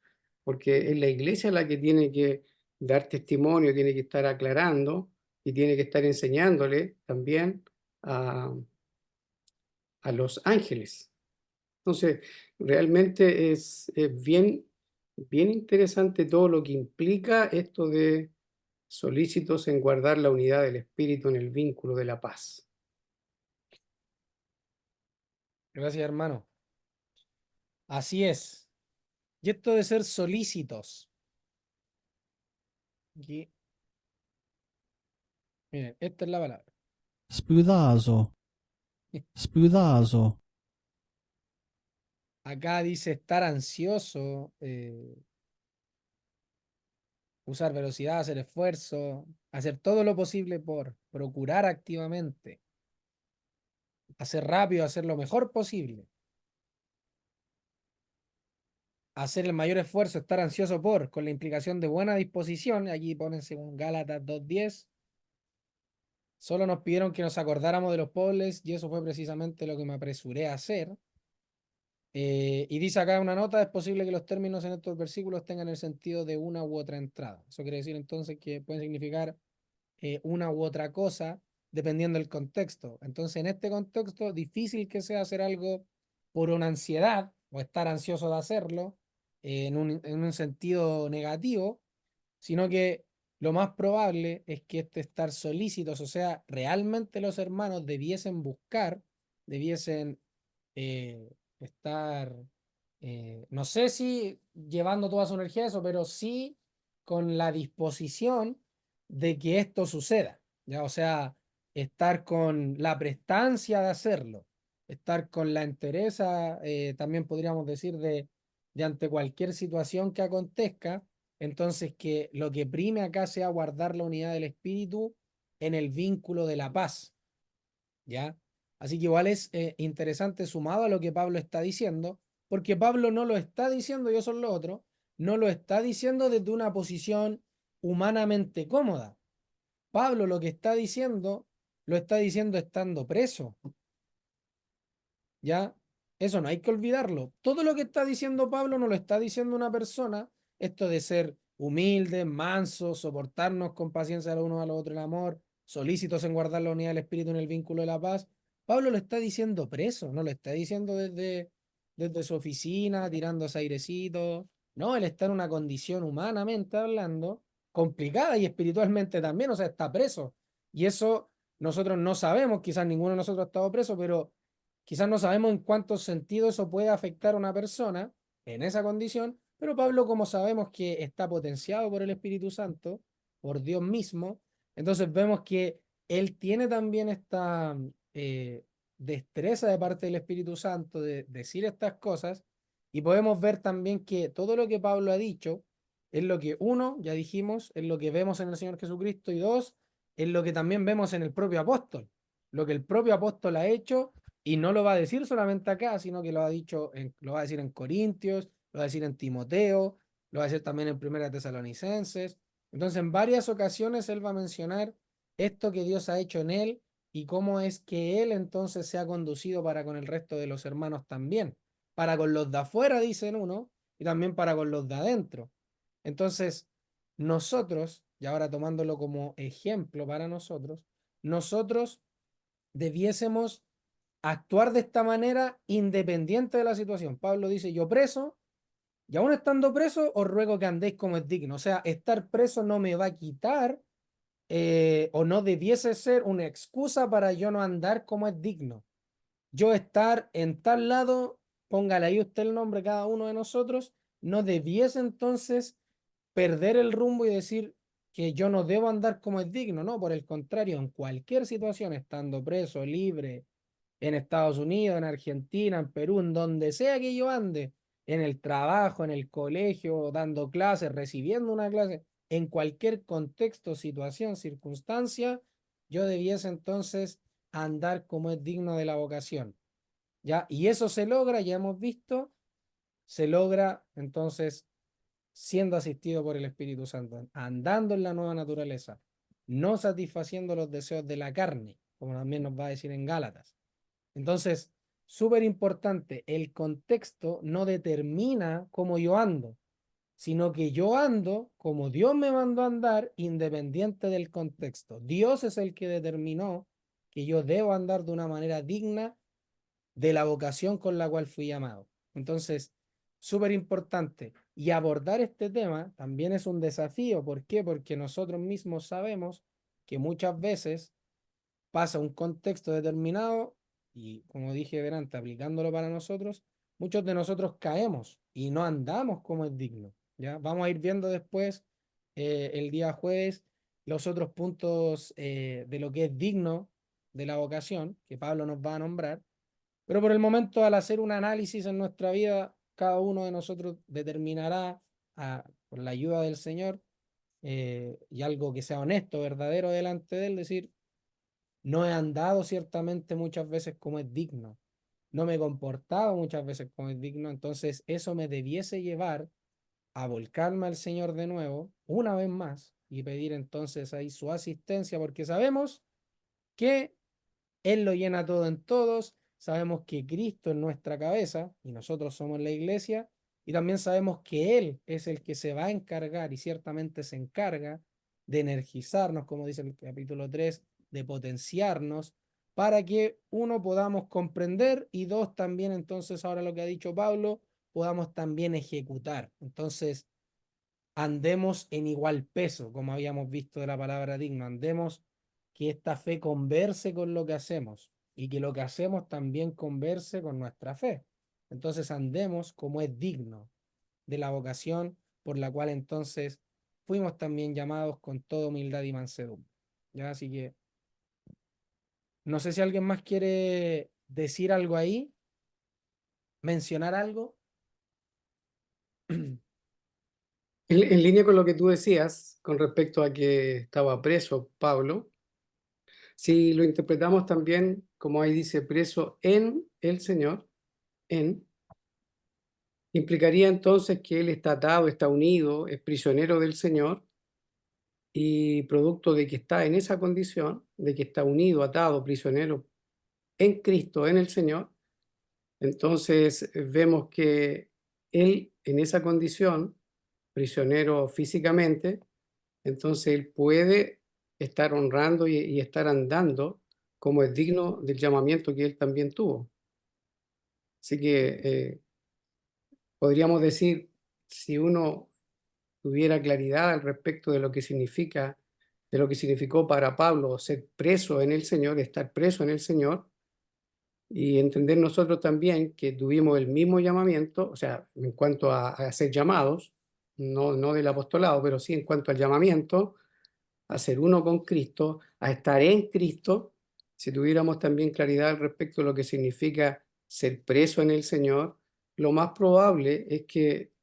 porque es la iglesia la que tiene que dar testimonio, tiene que estar aclarando y tiene que estar enseñándole también a los ángeles. Entonces, realmente es bien interesante todo lo que implica esto de solícitos en guardar la unidad del espíritu en el vínculo de la paz. Gracias, hermano. Así es. Y esto de ser solícitos. Aquí. Miren, esta es la palabra. Spudazo. Spudazo. Acá dice estar ansioso, usar velocidad, hacer esfuerzo, hacer todo lo posible por procurar activamente, hacer rápido, hacer lo mejor posible, hacer el mayor esfuerzo, estar ansioso por, con la implicación de buena disposición. Aquí ponen según Gálatas 2:10. Solo nos pidieron que nos acordáramos de los pobres y eso fue precisamente lo que me apresuré a hacer. Y dice acá una nota, es posible que los términos en estos versículos tengan el sentido de una u otra entrada. Eso quiere decir entonces que pueden significar una u otra cosa dependiendo del contexto. Entonces, en este contexto, difícil que sea hacer algo por una ansiedad o estar ansioso de hacerlo en un sentido negativo, sino que lo más probable es que estar solícitos, o sea, realmente los hermanos debiesen buscar, debiesen estar, no sé si llevando toda su energía a eso, pero sí con la disposición de que esto suceda, ¿ya? O sea, estar con la prestancia de hacerlo, estar con la entereza, también podríamos decir, de ante cualquier situación que acontezca, entonces que lo que prime acá sea guardar la unidad del espíritu en el vínculo de la paz, ¿ya? Así que igual es interesante sumado a lo que Pablo está diciendo, porque Pablo no lo está diciendo, yo soy lo otro, no lo está diciendo desde una posición humanamente cómoda. Pablo lo que está diciendo, lo está diciendo estando preso, ¿ya? Eso no hay que olvidarlo. Todo lo que está diciendo Pablo no lo está diciendo una persona, esto de ser humilde, manso, soportarnos con paciencia el uno al otro en amor, solícitos en guardar la unidad del espíritu en el vínculo de la paz. Pablo lo está diciendo preso, no lo está diciendo desde su oficina, tirándose airecito. No, él está en una condición humanamente hablando, complicada y espiritualmente también, o sea, está preso. Y eso nosotros no sabemos, quizás ninguno de nosotros ha estado preso, pero quizás no sabemos en cuánto sentido eso puede afectar a una persona en esa condición, pero Pablo, como sabemos que está potenciado por el Espíritu Santo, por Dios mismo, entonces vemos que él tiene también esta destreza de parte del Espíritu Santo de decir estas cosas, y podemos ver también que todo lo que Pablo ha dicho es lo que, uno, ya dijimos, es lo que vemos en el Señor Jesucristo, y dos, es lo que también vemos en el propio apóstol, lo que el propio apóstol ha hecho, y no lo va a decir solamente acá, sino que lo ha dicho lo va a decir en Corintios, lo va a decir en Timoteo, lo va a decir también en Primera Tesalonicenses. Entonces, en varias ocasiones él va a mencionar esto que Dios ha hecho en él y cómo es que él entonces se ha conducido para con el resto de los hermanos también, para con los de afuera, dicen uno, y también para con los de adentro. Entonces, nosotros, y ahora tomándolo como ejemplo para nosotros debiésemos actuar de esta manera independiente de la situación. Pablo dice, yo preso, y aún estando preso, os ruego que andéis como es digno. O sea, estar preso no me va a quitar o no debiese ser una excusa para yo no andar como es digno. Yo estar en tal lado, póngale ahí usted el nombre cada uno de nosotros, no debiese entonces perder el rumbo y decir que yo no debo andar como es digno, no, por el contrario, en cualquier situación, estando preso, libre, en Estados Unidos, en Argentina, en Perú, en donde sea que yo ande, en el trabajo, en el colegio, dando clases, recibiendo una clase, en cualquier contexto, situación, circunstancia, yo debiese entonces andar como es digno de la vocación. ¿Ya? Y eso se logra, ya hemos visto, se logra entonces siendo asistido por el Espíritu Santo, andando en la nueva naturaleza, no satisfaciendo los deseos de la carne, como también nos va a decir en Gálatas. Entonces, súper importante, el contexto no determina cómo yo ando, sino que yo ando como Dios me mandó a andar, independiente del contexto. Dios es el que determinó que yo debo andar de una manera digna de la vocación con la cual fui llamado. Entonces, súper importante. Y abordar este tema también es un desafío. ¿Por qué? Porque nosotros mismos sabemos que muchas veces pasa un contexto determinado y, como dije delante, aplicándolo para nosotros, muchos de nosotros caemos y no andamos como es digno. ¿Ya? Vamos a ir viendo después, el día jueves, los otros puntos de lo que es digno de la vocación, que Pablo nos va a nombrar. Pero por el momento, al hacer un análisis en nuestra vida, cada uno de nosotros determinará, con la ayuda del Señor, y algo que sea honesto, verdadero delante de Él, decir, no he andado ciertamente muchas veces como es digno, no me he comportado muchas veces como es digno, entonces eso me debiese llevar a volcarme al Señor de nuevo, una vez más, y pedir entonces ahí su asistencia, porque sabemos que Él lo llena todo en todos, sabemos que Cristo es nuestra cabeza y nosotros somos la iglesia, y también sabemos que Él es el que se va a encargar y ciertamente se encarga de energizarnos, como dice el capítulo 3, de potenciarnos para que uno podamos comprender y dos también entonces ahora lo que ha dicho Pablo, podamos también ejecutar. Entonces andemos en igual peso, como habíamos visto de la palabra digno, andemos que esta fe converse con lo que hacemos y que lo que hacemos también converse con nuestra fe. Entonces andemos como es digno de la vocación por la cual entonces fuimos también llamados con toda humildad y mansedumbre. ¿Ya? Así que no sé si alguien más quiere decir algo ahí, mencionar algo. En línea con lo que tú decías con respecto a que estaba preso Pablo, si lo interpretamos también, como ahí dice, preso en el Señor, implicaría entonces que él está atado, está unido, es prisionero del Señor, y producto de que está en esa condición, de que está unido, atado, prisionero en Cristo, en el Señor, entonces vemos que él en esa condición, prisionero físicamente, entonces él puede estar honrando y estar andando como es digno del llamamiento que él también tuvo. Así que podríamos decir, si uno tuviera claridad al respecto de lo que significa, de lo que significó para Pablo ser preso en el Señor, estar preso en el Señor, y entender nosotros también que tuvimos el mismo llamamiento, o sea, en cuanto a ser llamados, no del apostolado, pero sí en cuanto al llamamiento, a ser uno con Cristo, a estar en Cristo. Si tuviéramos también claridad al respecto de lo que significa ser preso en el Señor, lo más probable es que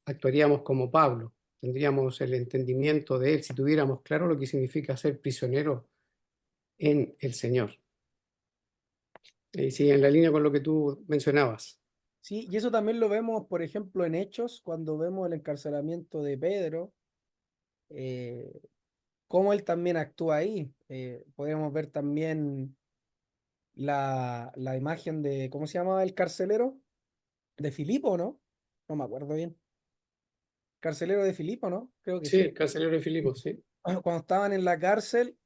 actuaríamos como Pablo, tendríamos el entendimiento de él, si tuviéramos claro lo que significa ser prisionero en el Señor. Y sí, en la línea con lo que tú mencionabas. Sí, y eso también lo vemos, por ejemplo, en Hechos, cuando vemos el encarcelamiento de Pedro, eh, cómo él también actúa ahí. Podemos ver también la imagen de, ¿cómo se llamaba el carcelero? De Filipo, ¿no? No me acuerdo bien. Carcelero de Filipo, ¿no? Creo que Sí, sí. el carcelero de Filipos, sí. Cuando estaban en la cárcel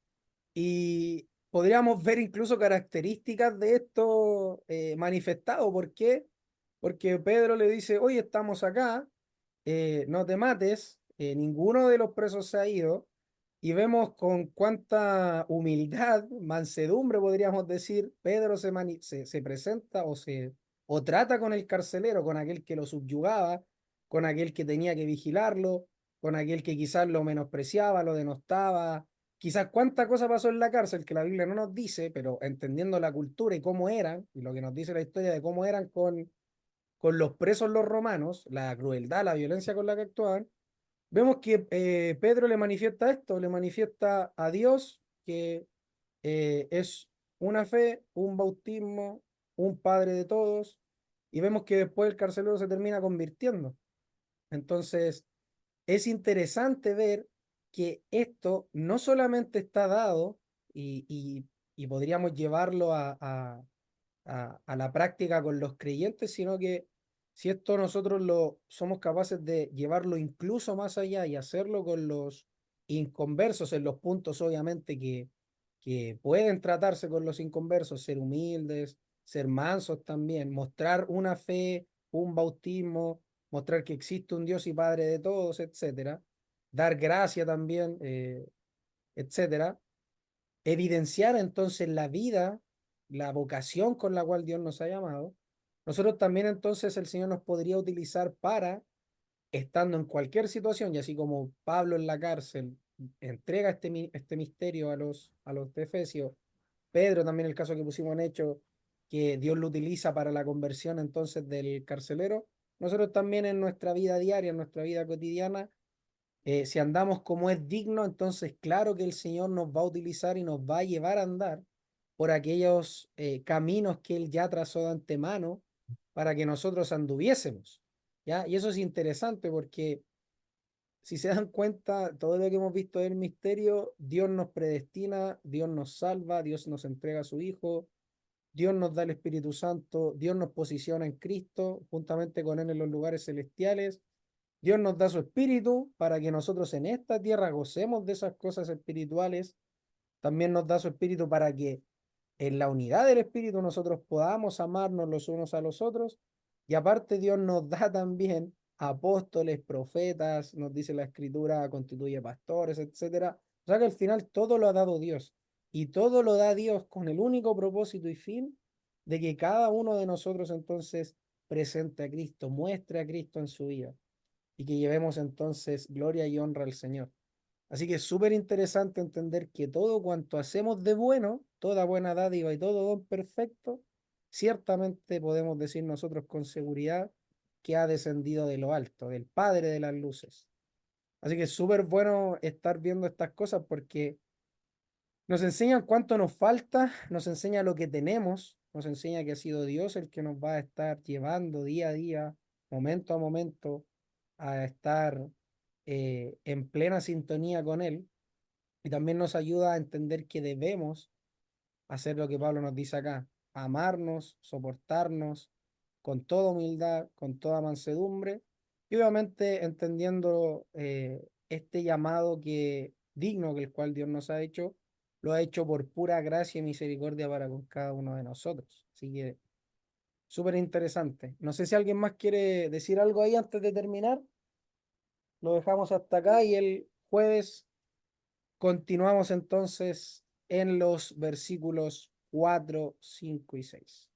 y podríamos ver incluso características de esto manifestado. ¿Por qué? Porque Pedro le dice, oye, estamos acá, no te mates, ninguno de los presos se ha ido, y vemos con cuánta humildad, mansedumbre, podríamos decir, Pedro se presenta o trata con el carcelero, con aquel que lo subyugaba, con aquel que tenía que vigilarlo, con aquel que quizás lo menospreciaba, lo denostaba. Quizás cuánta cosa pasó en la cárcel que la Biblia no nos dice, pero entendiendo la cultura y cómo eran, y lo que nos dice la historia de cómo eran con los presos los romanos, la crueldad, la violencia con la que actuaban, vemos que Pedro le manifiesta esto, le manifiesta a Dios que es una fe, un bautismo, un padre de todos, y vemos que después el carcelero se termina convirtiendo. Entonces, es interesante ver que esto no solamente está dado y podríamos llevarlo a la práctica con los creyentes, sino que si esto nosotros lo somos capaces de llevarlo incluso más allá y hacerlo con los inconversos en los puntos obviamente que pueden tratarse con los inconversos, ser humildes, ser mansos también, mostrar una fe, un bautismo, mostrar que existe un Dios y Padre de todos, etcétera, dar gracia también, etcétera, evidenciar entonces la vida, la vocación con la cual Dios nos ha llamado, nosotros también entonces el Señor nos podría utilizar para, estando en cualquier situación, y así como Pablo en la cárcel entrega este misterio a los de Efesios, Pedro también el caso que pusimos en hecho, que Dios lo utiliza para la conversión entonces del carcelero, nosotros también en nuestra vida diaria, en nuestra vida cotidiana, si andamos como es digno, entonces claro que el Señor nos va a utilizar y nos va a llevar a andar por aquellos caminos que Él ya trazó de antemano para que nosotros anduviésemos. ¿Ya? Y eso es interesante porque si se dan cuenta, todo lo que hemos visto del misterio, Dios nos predestina, Dios nos salva, Dios nos entrega a su Hijo, Dios nos da el Espíritu Santo, Dios nos posiciona en Cristo, juntamente con Él en los lugares celestiales. Dios nos da su espíritu para que nosotros en esta tierra gocemos de esas cosas espirituales. También nos da su espíritu para que en la unidad del espíritu nosotros podamos amarnos los unos a los otros. Y aparte Dios nos da también apóstoles, profetas, nos dice la escritura, constituye pastores, etcétera. O sea que al final todo lo ha dado Dios. Y todo lo da Dios con el único propósito y fin de que cada uno de nosotros entonces presente a Cristo, muestre a Cristo en su vida y que llevemos entonces gloria y honra al Señor. Así que es súper interesante entender que todo cuanto hacemos de bueno, toda buena dádiva y todo don perfecto, ciertamente podemos decir nosotros con seguridad que ha descendido de lo alto, del Padre de las luces. Así que es súper bueno estar viendo estas cosas porque nos enseñan cuánto nos falta, nos enseña lo que tenemos, nos enseña que ha sido Dios el que nos va a estar llevando día a día, momento a momento, a estar en plena sintonía con Él. Y también nos ayuda a entender que debemos hacer lo que Pablo nos dice acá, amarnos, soportarnos con toda humildad, con toda mansedumbre, y obviamente entendiendo este llamado que digno que el cual Dios nos ha hecho, lo ha hecho por pura gracia y misericordia para con cada uno de nosotros. Así que súper interesante. No sé si alguien más quiere decir algo ahí antes de terminar. Lo dejamos hasta acá y el jueves continuamos entonces en los versículos 4, 5 y 6.